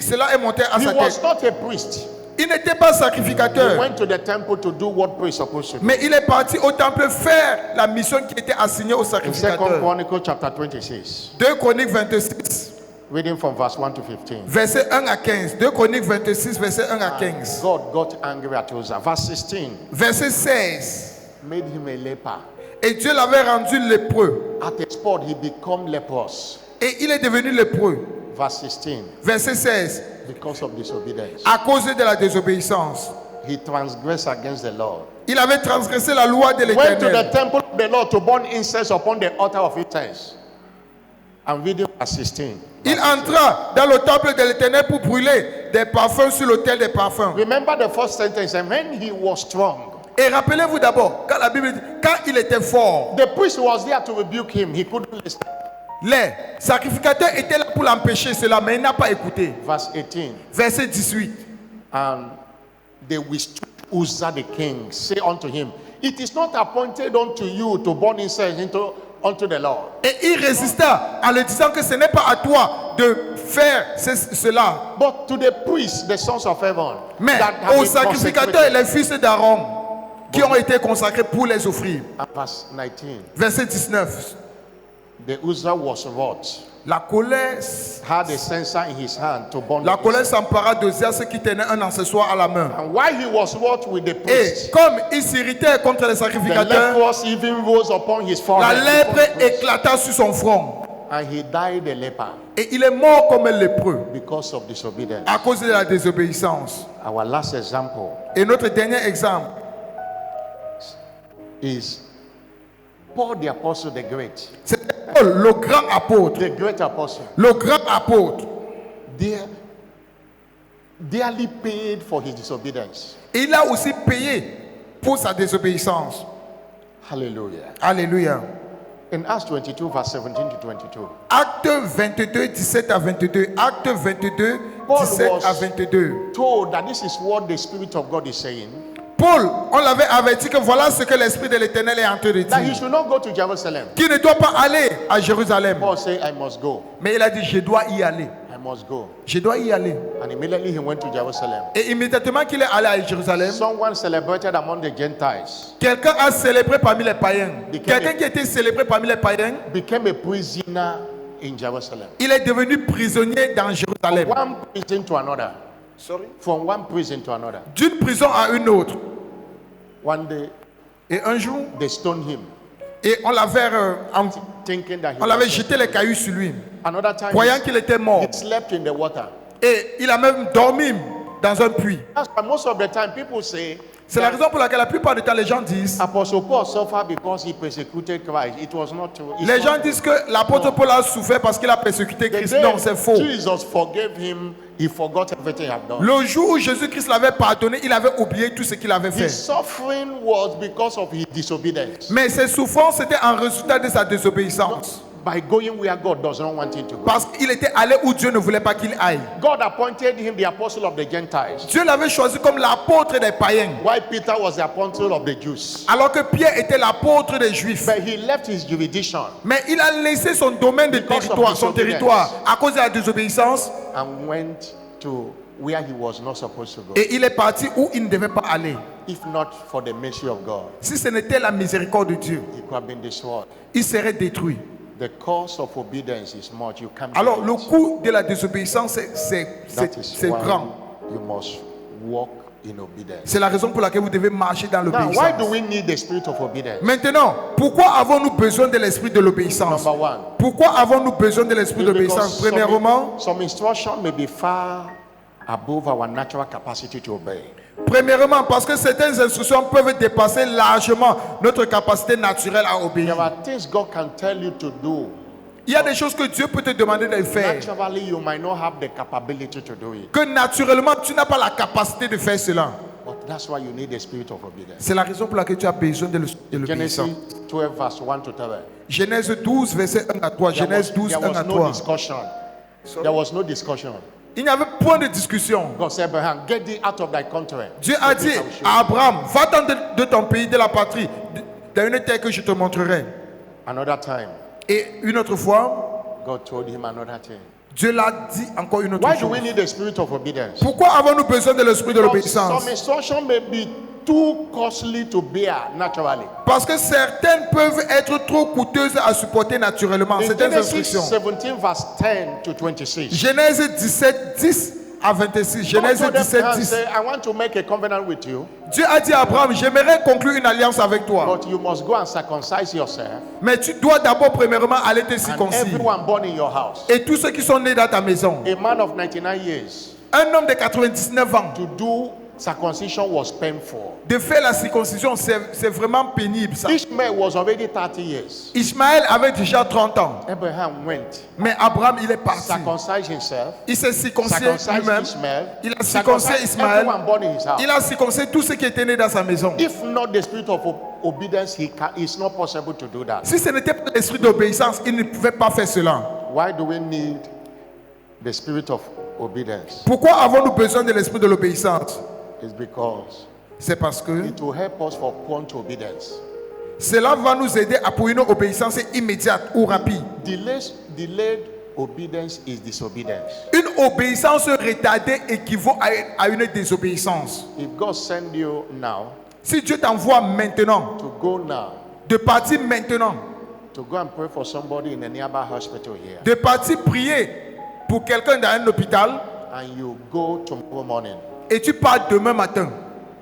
cela est monté à He sa was tête. not a priest. Il n'était pas He sacrificateur. went to the temple to do what priest supposed to do. Mais il est parti au temple faire la mission qui était assignée au In 2 sacrificateur. Chronicles chapter 26, 2 Chroniques 26, reading from verse 1 to 15. verset 1 à 15. 2 Chroniques 26, verset 1 à 15. God got angry at Uzzah. Verse 16 Verset 16. made him a leper. Et Dieu l'avait rendu lépreux. At a spot, he became leprous. Et il est devenu lépreux. Verse 16, Verset 16. because of disobedience. À cause de la désobéissance. He transgressed against the Lord. Il avait transgressé la loi de Went to the l'Éternel. temple of the Lord to burn incense upon the altar of incense. I'm reading verse 16. Il entra dans le temple de l'Éternel pour brûler des parfums sur l'autel des parfums. Remember the first sentence, and when he was strong, Et rappelez-vous d'abord, quand la Bible dit, quand il était fort, the priest was there to rebuke him. He couldn't listen. les sacrificateurs étaient là pour l'empêcher cela, mais il n'a pas écouté. Verse 18. Verset 18. And they withstood Uzzah the king, say unto him, it is not appointed unto you to burn incense unto the Lord. Et il résista en lui disant que ce n'est pas à toi de faire cela, But to the priests, the sons of heaven, mais that have aux been sacrificateurs et consecrated. les fils d'Aaron qui ont été consacrés pour les offrir. And verse 19. Verset 19. The Uzzah was wroth, La colère, had a censer in his hand to burn la the colère incense. s'empara d'Osias qui tenait un accessoire à la main. And while he was wroth with the Et priests, comme il s'irritait contre les the sacrificateurs, leprosy even rose upon his la forehead. lèpre éclata sur son front. And he died a leper Et il est mort comme un lépreux because of disobedience. à cause de la désobéissance. Our last example Et notre dernier exemple, is Paul the Apostle, the great. c'est Paul, le grand apôtre. The great apostle. Le grand apôtre. Dearly paid for his disobedience. Il a aussi payé pour sa désobéissance. Hallelujah. Alléluia. In Acts 22, verse 17 to 22, Acte 22, 17 à 22. Acte 22, Paul 17 à was 22. told that this is what the Spirit of God is saying, Paul, on l'avait averti que voilà ce que l'Esprit de l'Éternel est en train de that he dire. should not go to Jerusalem. Qu'il ne doit pas aller à Jérusalem. Paul said, I must go. Mais il a dit, je dois y aller. I must go. Je dois y aller. And immediately he went to Jerusalem. Et immédiatement qu'il est allé à Jérusalem, Someone celebrated among the Gentiles quelqu'un a célébré parmi les païens. Became Quelqu'un a- qui était célébré parmi les païens, became a prisoner in Jerusalem. il est devenu prisonnier dans Jérusalem. One prison to another. from one prison to another. d'une prison à une autre. One day, Et un jour, they stoned him, et on l'avait thinking that he on l'avait was jeté les cailloux sur lui, another time. croyant qu'il était mort. He slept in the water. Et il a même dormi dans un puits. That's why most of the time people say C'est la raison pour laquelle la plupart du temps les gens disent, Apostle Paul suffered because he persecuted Christ. It was not true. It's les not gens true. disent que l'apôtre Paul a souffert parce qu'il a persécuté The Christ. day Non, c'est faux. Jesus forgave him, he forgot everything he had done. Le jour où Jésus-Christ l'avait pardonné, il avait oublié tout ce qu'il avait His fait. suffering was because of his disobedience. Mais ses souffrances étaient en résultat de sa désobéissance. By going where God does not want him to go. Parce qu'il était allé où Dieu ne voulait pas qu'il aille. God appointed him the apostle of the Gentiles, Dieu l'avait choisi comme l'apôtre des païens. while Peter was the apostle of the Jews. Alors que Pierre était l'apôtre des Juifs. But he left his jurisdiction Mais il a laissé son domaine de Because of territoire, son disobedience. territoire, à cause de la désobéissance. and went to where he was not supposed to go. Et il est parti où il ne devait pas aller. If not for the mercy of God, Si ce n'était la miséricorde de Dieu, he could have been destroyed. il serait détruit. The cost of obedience is much. You can't. Alors bear le it. coût de la désobéissance, That is c'est why grand. you must walk in obedience. C'est la raison pour laquelle vous devez marcher dans Now, why do l'obéissance. we need the spirit of obedience? Maintenant, pourquoi avons-nous besoin de l'esprit de l'obéissance? Number one, Pourquoi avons-nous besoin de l'esprit because d'obéissance? Premièrement, some instruction may be far above our natural capacity to obey. parce que certaines instructions peuvent dépasser largement notre capacité naturelle à obéir. There are things God can tell you to do. Il y a des choses que Dieu peut te demander de faire, Naturally, you might not have the capability to do it. que naturellement tu n'as pas la capacité de faire cela. But that's why you need the spirit of obedience. C'est la raison pour laquelle tu as besoin de l'obéissance. Genesis 12, verse 1 to 3. Genèse 12, verset 1 à 3. Genèse 12, 1 à no 3. discussion. There was no discussion. Il n'y avait point de discussion. God said, Abraham, get thee out of thy country. Dieu a dit à Abraham, va-t'en de ton pays, de la patrie, dans une terre que je te montrerai. Another time, Et une autre fois, God told him another thing. Dieu l'a dit encore une autre Why do chose. we need the spirit of obedience? Pourquoi avons-nous besoin de l'esprit de Because l'obéissance? some instruction may be too costly to bear naturally. Parce que certaines peuvent être trop coûteuses à supporter naturellement. In Certaines Genesis instructions. 17, verse 10 to 26. Genèse 17, 10 à 26. God Genèse told 17, Abraham, 10. say, I want to make a covenant with you, Dieu a dit à Abraham, j'aimerais conclure une alliance avec toi. but you must go and circumcise yourself Mais tu dois d'abord premièrement aller te and circoncire. everyone born in your house. Et tous ceux qui sont nés dans ta maison. A man of 99 years, Un homme de 99 ans. to do circumcision was painful. De faire la circoncision, c'est vraiment pénible ça. Ishmael was already 30 years. Ismaël avait déjà 30 ans. Abraham went, Mais Abraham, il est parti. circumcised himself, Il s'est circoncisé circumcised lui-même. Ishmael, Il a circoncisé circumcised Ismaël. everyone born in his house. Il a circoncisé tous ceux qui étaient nés dans sa maison. If not the spirit of obedience, it's not possible to do that. Si ce n'était pas l'esprit d'obéissance, il ne pouvait pas faire cela. Why do we need the spirit of obedience? Pourquoi avons-nous besoin de l'esprit de l'obéissance? It's because C'est parce que it will help us for prompt obedience. cela va nous aider à pour une obéissance immédiate ou rapide. Delayed obedience is disobedience. Une obéissance retardée équivaut à une désobéissance. If God send you now Si Dieu t'envoie maintenant, to go now, de partir maintenant, to go and pray for somebody in a nearby hospital here, de partir prier pour quelqu'un dans un hôpital, and you go tomorrow morning, et tu pars demain matin,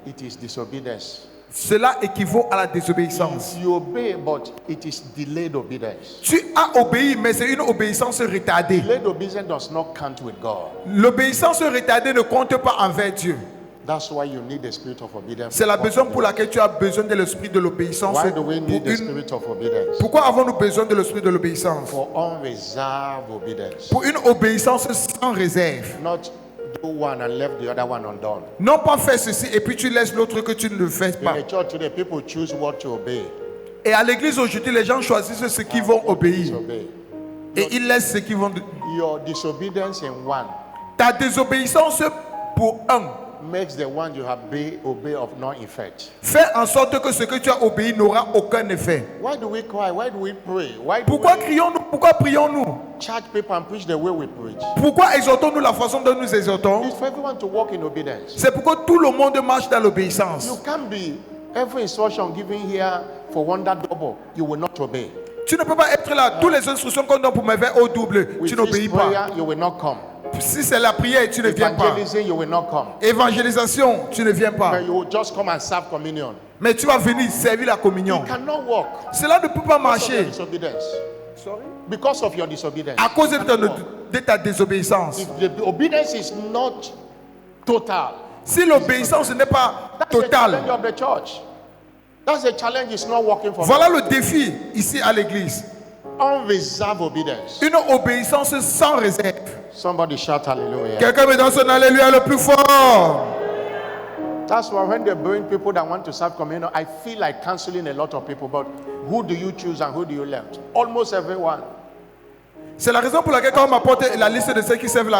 it is disobedience. cela équivaut à la désobéissance. You obey, but it is delayed obedience. Tu as obéi, mais c'est une obéissance retardée. Delayed obedience does not count with God. L'obéissance retardée ne compte pas envers Dieu. That's why you need the spirit of obedience. C'est la raison pour laquelle tu as besoin de l'esprit de l'obéissance. Why do we need pour the une- spirit of obedience? Pourquoi avons-nous besoin de l'esprit de l'obéissance? For unreserved obedience. Pour une obéissance sans réserve. Not do one and left the other one undone. Non pas faire ceci et puis tu laisses l'autre que tu ne fais In pas. the church today, people choose what to obey. Et à l'église aujourd'hui, les gens choisissent ce qu'ils vont obéir. Disobey. Et ils laissent ce qu'ils vont... Your disobedience in one Ta désobéissance pour un makes the one you have obey of no effect. fait en sorte que ce que tu as obéi n'aura aucun effet. Why do we cry? Why do we pray? Why do Pourquoi we crions-nous? Pourquoi prions-nous? charge people and preach the way we preach? Pourquoi exhortons-nous la façon dont nous exhortons? It's for everyone to walk in obedience. C'est pour que tout le monde marche dans l'obéissance. You can't be every instruction given here for one that double. You will not obey. Tu ne peux pas être là. Toutes les instructions qu'on donne pour me faire au double, With tu this n'obéis pas. prayer, you will not come. Si c'est la prière, tu ne viens pas. Evangelism, you will not come. Évangélisation, tu ne viens pas. But you will just come and serve communion. Mais tu vas venir servir la communion. It cannot work. Cela ne peut pas Because of your marcher disobedience. Because of your disobedience. à cause It cannot work. de ta désobéissance. If the obedience is not total, Si l'obéissance n'est pas that's the challenge totale, of the church. That's the challenge. It's not working for voilà me. le défi ici à l'église. Unreserved obedience. Une obéissance sans réserve. Somebody shout hallelujah. Quelqu'un me donne son alléluia le plus fort. That's why when they bring people that want to serve communion, I feel like canceling a lot of people. But who do you choose and who do you left? Almost everyone. C'est la raison pour laquelle quand on m'apporte la liste de ceux qui servent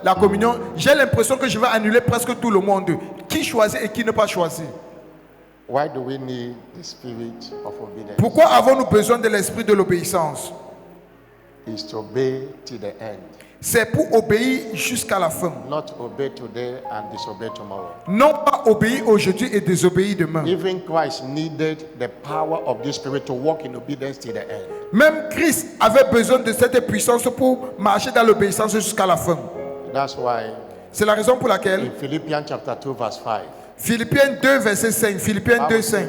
la communion, j'ai l'impression que je vais annuler presque tout le monde. Qui choisit et qui ne pas choisir. Why do we need the spirit of obedience? Pourquoi avons-nous besoin de l'esprit de l'obéissance? Is to obey till the end. C'est pour obéir jusqu'à la fin. Not obey today and disobey tomorrow. Non pas obéir aujourd'hui et désobéir demain. Even Christ needed the power of this spirit to walk in obedience till the end. Même Christ avait besoin de cette puissance pour marcher dans l'obéissance jusqu'à la fin. That's why C'est la raison pour laquelle in Philippians chapter 2 verse 5. Philippiens 2 verset 5, Philippiens 2 5.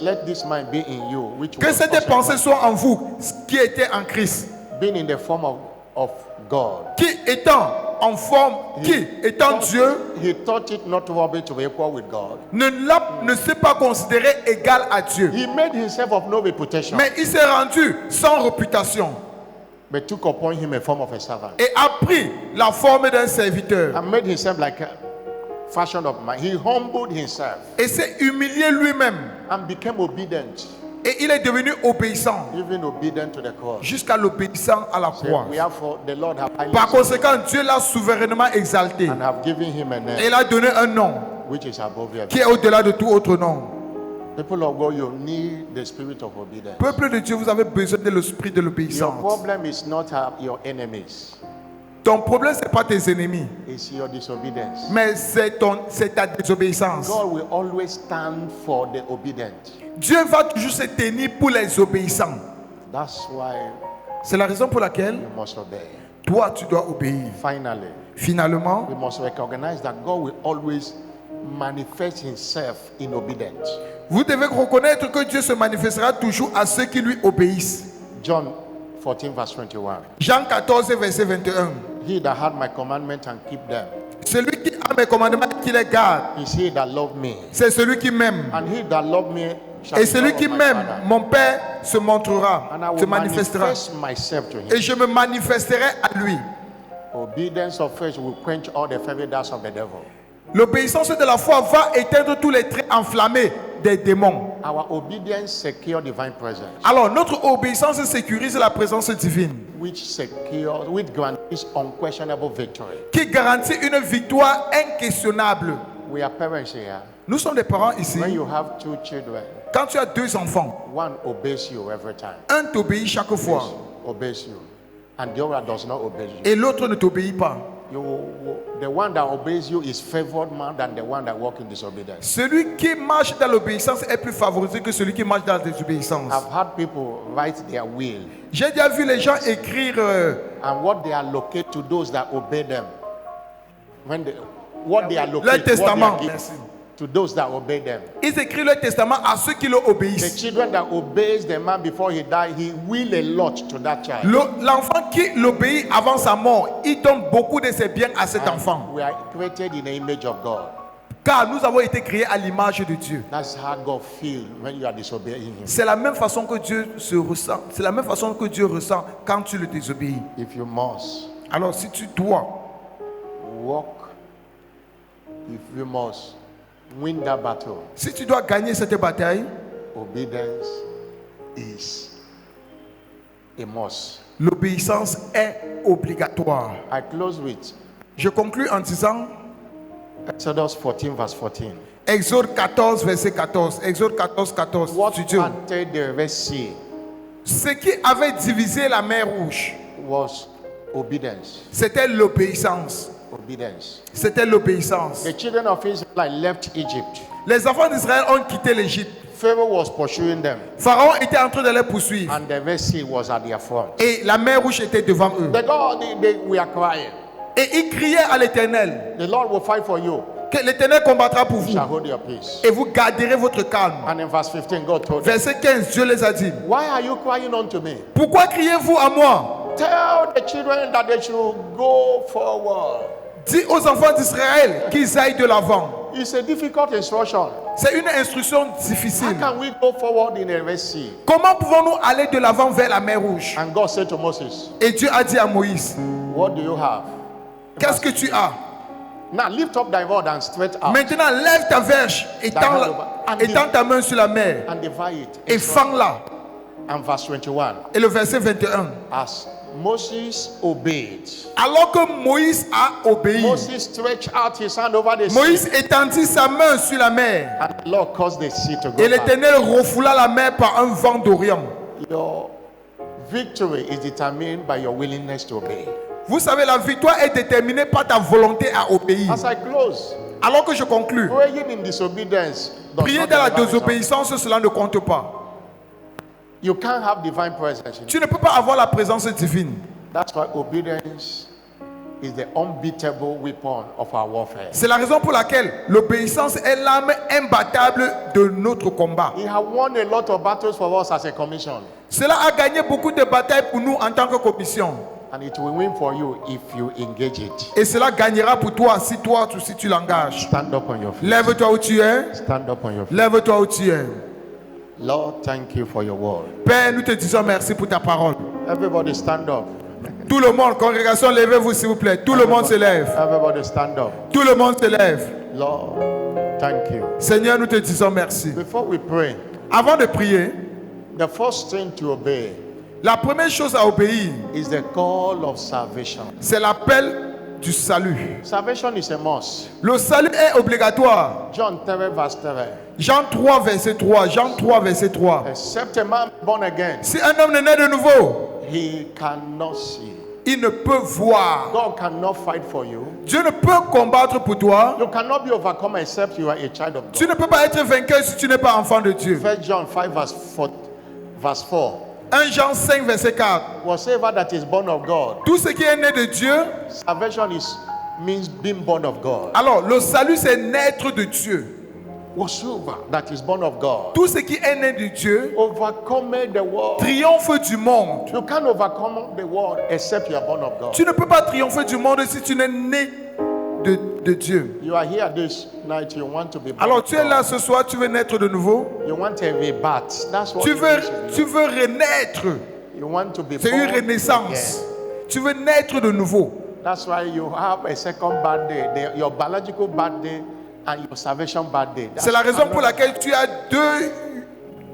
Let this mind be in you, which Que was cette also pensée soit en vous, qui était en Christ, being in the form of God. qui étant en forme, qui étant Dieu, He thought it not robbery to be equal with God. ne s'est pas considéré égal à Dieu. He made himself of no reputation, Mais il s'est rendu sans réputation but took upon him a form of a servant, et a pris la forme d'un serviteur. and made himself like a fashion of man. He humbled himself Et s'est humilié lui-même. and became obedient, Et il est devenu obéissant even obedient to the cross. jusqu'à l'obéissant à la croix. Therefore, the Lord have highly Par exalted conséquent, Dieu l'a souverainement exalté. and have given him a Et name il a donné un nom which is above every. qui est au-delà de tout autre nom. People of God, you need the spirit of obedience. Peuple de Dieu, vous avez besoin de l'esprit de Your l'obéissance. problem is not your enemies, Ton problème, ce n'est pas tes ennemis, it's your disobedience. mais c'est ta désobéissance. God will always stand for the obedient. Dieu va toujours se tenir pour les obéissants. That's why C'est la raison pour laquelle you must obey. toi, tu dois obéir. Finally, Finalement, we must recognize that God will always manifest himself in obedience. vous devez reconnaître que Dieu se manifestera toujours à ceux qui lui obéissent. John 14 verse 21. Jean 14, verset 21. He that had my commandment and keep them Celui qui a mes commandements et qui les garde, is he that loved me. c'est celui qui m'aime. And he that loved me shall Et be celui known qui of my m'aime, Father. mon Père, se montrera, And I se will manifestera. manifest myself to him. Et je me manifesterai à lui. Obedience of faith will quench all the fiery darts of the devil. L'obéissance de la foi va éteindre tous les traits enflammés des démons. Our obedience secure divine presence, Alors, notre obéissance sécurise la présence divine, which guarantees unquestionable victory. qui garantit une victoire inquestionnable. We are parents here. Nous sommes des parents ici. When you have two children, Quand tu as deux enfants, one obeys you every time. un t'obéit chaque fois Obeys you. And the other does not obey you. et l'autre ne t'obéit pas. The one that obeys you is favored more than the one that walks in disobedience. Celui qui marche dans l'obéissance est plus favorisé que celui qui marche dans la désobéissance. I've had people write their will J'ai déjà vu les gens écrire and what they allocate to those that obey them. What they leur allocate, what they testament. are giving to those that obey them. Ils écrivent leur testament à ceux qui le The obéissent. children that obeys the man before he died, he will a lot to that child. L'enfant qui l'obéit avant sa mort, il donne beaucoup de ses biens à cet enfant. We are created in the image of God. Car nous avons été créés à l'image de Dieu. That's how God feels when you are disobeying him. C'est la même façon que Dieu se ressent. C'est la même façon que Dieu ressent quand tu le désobéis. If you must Alors si tu dois, walk, if you must win that battle, si tu dois gagner cette bataille, obedience is a must. l'obéissance est obligatoire. I close with Je conclus en disant Exodus 14 verse 14. Exode 14, verset 14. Exode 14, 14. What Studio. parted the Red Sea Ce qui avait divisé la mer Rouge, was obedience. c'était l'obéissance. Obedience. C'était l'obéissance. The children of Israel left Egypt. Les enfants d'Israël ont quitté l'Égypte. Pharaoh was pursuing them, Pharaon était en train de les poursuivre. and the Red Sea was at their front. Et la mer Rouge était devant eux. The God, they were crying. Et ils criaient à l'Éternel. The Lord will fight for you. Que l'Éternel combattra pour You vous. shall hold your peace. Et vous garderez votre calme. And in verse 15, God told them, Verset 15, Dieu les a dit. why are you crying unto me? Pourquoi criez-vous à moi? Tell the children that they should go forward. Dis aux enfants d'Israël qu'ils aillent de l'avant. It's a difficult instruction. C'est une instruction How difficile. can we go forward in the Red Sea? Comment pouvons-nous aller de l'avant vers la mer Rouge? And God said to Moses, Et Dieu a dit à Moïse, what do you have? qu'est-ce que tu as? Now lift up thy rod and stretch out Maintenant, lève ta verge, étends ta main sur la mer and divide it. et fends-la. And verse 21. Et le verset 21. As Moses obeyed, Alors que Moïse a obéi, Moses stretched out his hand over the sea, Moïse étendit sa main sur la mer. and the Lord caused the sea to go Et back. l'Éternel refoula la mer par un vent d'Orient. Your victory is determined by your willingness to obey. Vous savez, la victoire est déterminée par ta volonté à obéir. As I close, Alors que je conclus, praying in disobedience does prier not dans la deliver results. désobéissance, cela ne compte pas. You can't have divine presence. Tu ne peux pas avoir la présence divine. That's why obedience is the unbeatable weapon of our warfare. C'est la raison pour laquelle l'obéissance est l'arme imbattable de notre combat. He has won a lot of battles for us as a commission, Cela a gagné beaucoup de batailles pour nous en tant que commission. and it will win for you if you engage it. Et cela gagnera pour toi si tu l'engages. Stand up on your feet. Lève-toi où tu es. Stand up on your feet. Lève-toi où tu es. Lord, thank you for your word. Père, nous te disons merci pour ta parole. Everybody stand up. Tout le monde, congrégation, levez-vous s'il vous plaît. Tout le monde se lève. Everybody stand up. Tout le monde se lève. Lord, thank you. Seigneur, nous te disons merci. Before we pray, Avant de prier, the first thing to obey la première chose à obéir, is the call of salvation. c'est l'appel du salut. Salvation is a must. Le salut est obligatoire. John 3 verse 3. Jean 3, verset 3. Jean 3, verset 3. Except a man born again, Si un homme n'est né de nouveau, he cannot see. il ne peut voir. God cannot fight for you. Dieu ne peut combattre pour toi. You cannot be overcome except you are a child of God. Tu ne peux pas être vainqueur si tu n'es pas enfant de Dieu. 1 John 5 verse 4. 1 Jean 5, verset 4. Whatsoever that is born of God, Tout ce qui est né de Dieu, salvation means being born of God. alors le salut c'est naître de Dieu. Whatsoever that is born of God Tout ce qui est né de Dieu overcome the world. triomphe du monde. You can't overcome the world except you are born of God. Tu ne peux pas triompher du monde si tu n'es né de Dieu. You are here this night, you want to be born Alors of tu es God. là ce soir, tu veux naître de nouveau. You want a rebirth. That's what Tu it means to veux be. renaître. You want to be C'est born une renaissance. again. Tu veux naître de nouveau. That's why you have a second birthday, your biological birthday and your salvation birthday. C'est la raison pour laquelle tu as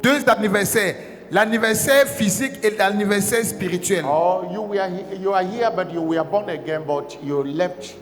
deux anniversaires. L'anniversaire physique et l'anniversaire spirituel. Or you are here, but you were born again, but you left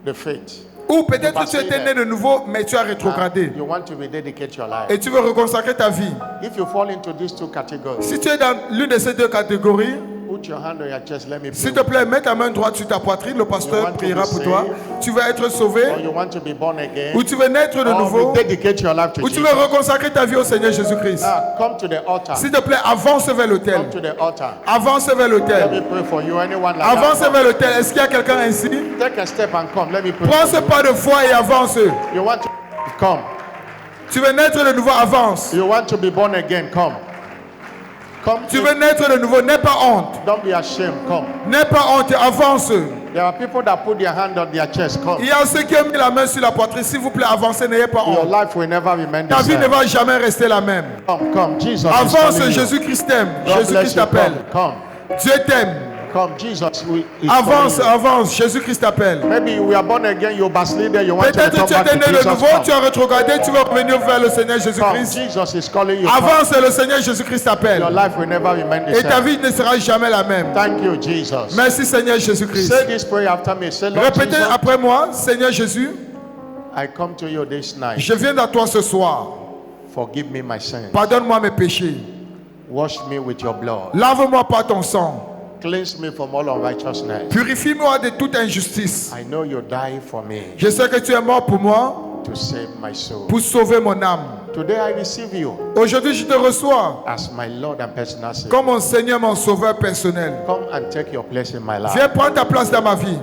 the faith. Ou peut-être tu étais né de nouveau, mais tu as rétrogradé. You want to rededicate your life. Et tu veux reconsacrer ta vie. If you fall into these two categories, Si tu es dans l'une de ces deux catégories, put your hand on your chest. Let me pray. s'il te plaît, mets ta main droite sur ta poitrine. Le You pasteur want to priera be pour toi. saved? Tu veux être sauvé. Or you want to be born again. Ou tu veux naître de Or nouveau. rededicate your life to Ou tu Jesus. veux reconsacrer ta vie au Seigneur Jésus-Christ. Now, come to the altar. S'il te plaît, avance vers l'autel. Come to the altar. Avance vers Let me l'autel. pray for you. Anyone like Avance that? vers l'autel. Est-ce qu'il y a quelqu'un ainsi? Take a step and come. Let me pray Prends for ce you. pas de foi et avance. You want to come. Tu veux naître de nouveau, avance. You want to be born again. Come. Come. Tu veux naître de nouveau, n'aie pas honte. Don't be ashamed. Come. N'aie pas honte, avance. There are people that put their hand on their chest. Come. Il y a ceux qui ont mis la main sur la poitrine. S'il vous plaît, avancez, n'ayez pas Your honte. life will never remain the Ta vie ne same. va jamais rester la même. Come. Jesus is Avance, calling you. Jésus-Christ t'aime. God bless Jésus-Christ you. t'appelle. Come. Dieu t'aime. Come. Jesus is Avance, calling you. avance. Jésus-Christ t'appelle. Maybe you were born again. You backslided. You want to Peut-être return tu back étais to né de Jesus. nouveau, Come. tu as rétrogradé, tu vas revenir vers le Seigneur Come. Jésus-Christ. Jesus is calling you. Come. Avance, le Seigneur Jésus-Christ t'appelle. Your life will never remain the Et ta same. vie ne sera jamais la même. Thank you, Jesus. Merci Seigneur Jésus-Christ. Say this prayer after me. Say, Lord Répétez Jesus, après moi, Seigneur Jésus, I come to you this night. je viens à toi ce soir. Forgive me my sins. Pardonne-moi mes péchés. Wash me with your blood. Lave-moi par ton sang. Cleanse me from all unrighteousness. Purifie-moi de toute injustice. I know you died for me Je sais que tu es mort pour moi, to save my soul. pour sauver mon âme. Today I receive you Aujourd'hui, je te reçois as my Lord and personal Savior. comme mon Seigneur, mon sauveur personnel. Come and take your place in my life. Viens prendre ta place dans ma vie.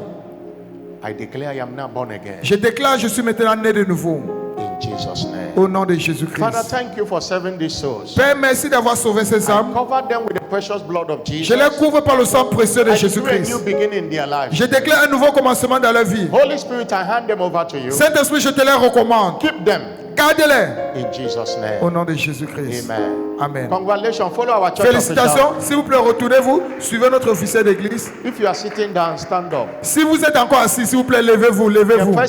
I declare I am now born again. Je déclare, je suis maintenant né de nouveau. In Jesus' name. Au nom de Father, Jésus-Christ. thank you for saving these souls. Père, merci d'avoir sauvé ces I âmes. cover them with the precious blood of Jesus. Je les couvre par le sang précieux de I declare a Jésus-Christ. new beginning in their lives. Je déclare un nouveau commencement dans leur vie. Holy Spirit, I hand them over to you. Saint-Esprit, je te les recommande. Keep them Gardez-les. in Jesus' Au name. nom de Jésus-Christ. Amen. Amen. Congratulations. Follow our church Félicitations. official. S'il vous plaît, retournez-vous. Suivez notre officier d'église. If you are sitting down, stand up. Si vous êtes encore assis, s'il vous plaît, levez-vous, The levez-vous. first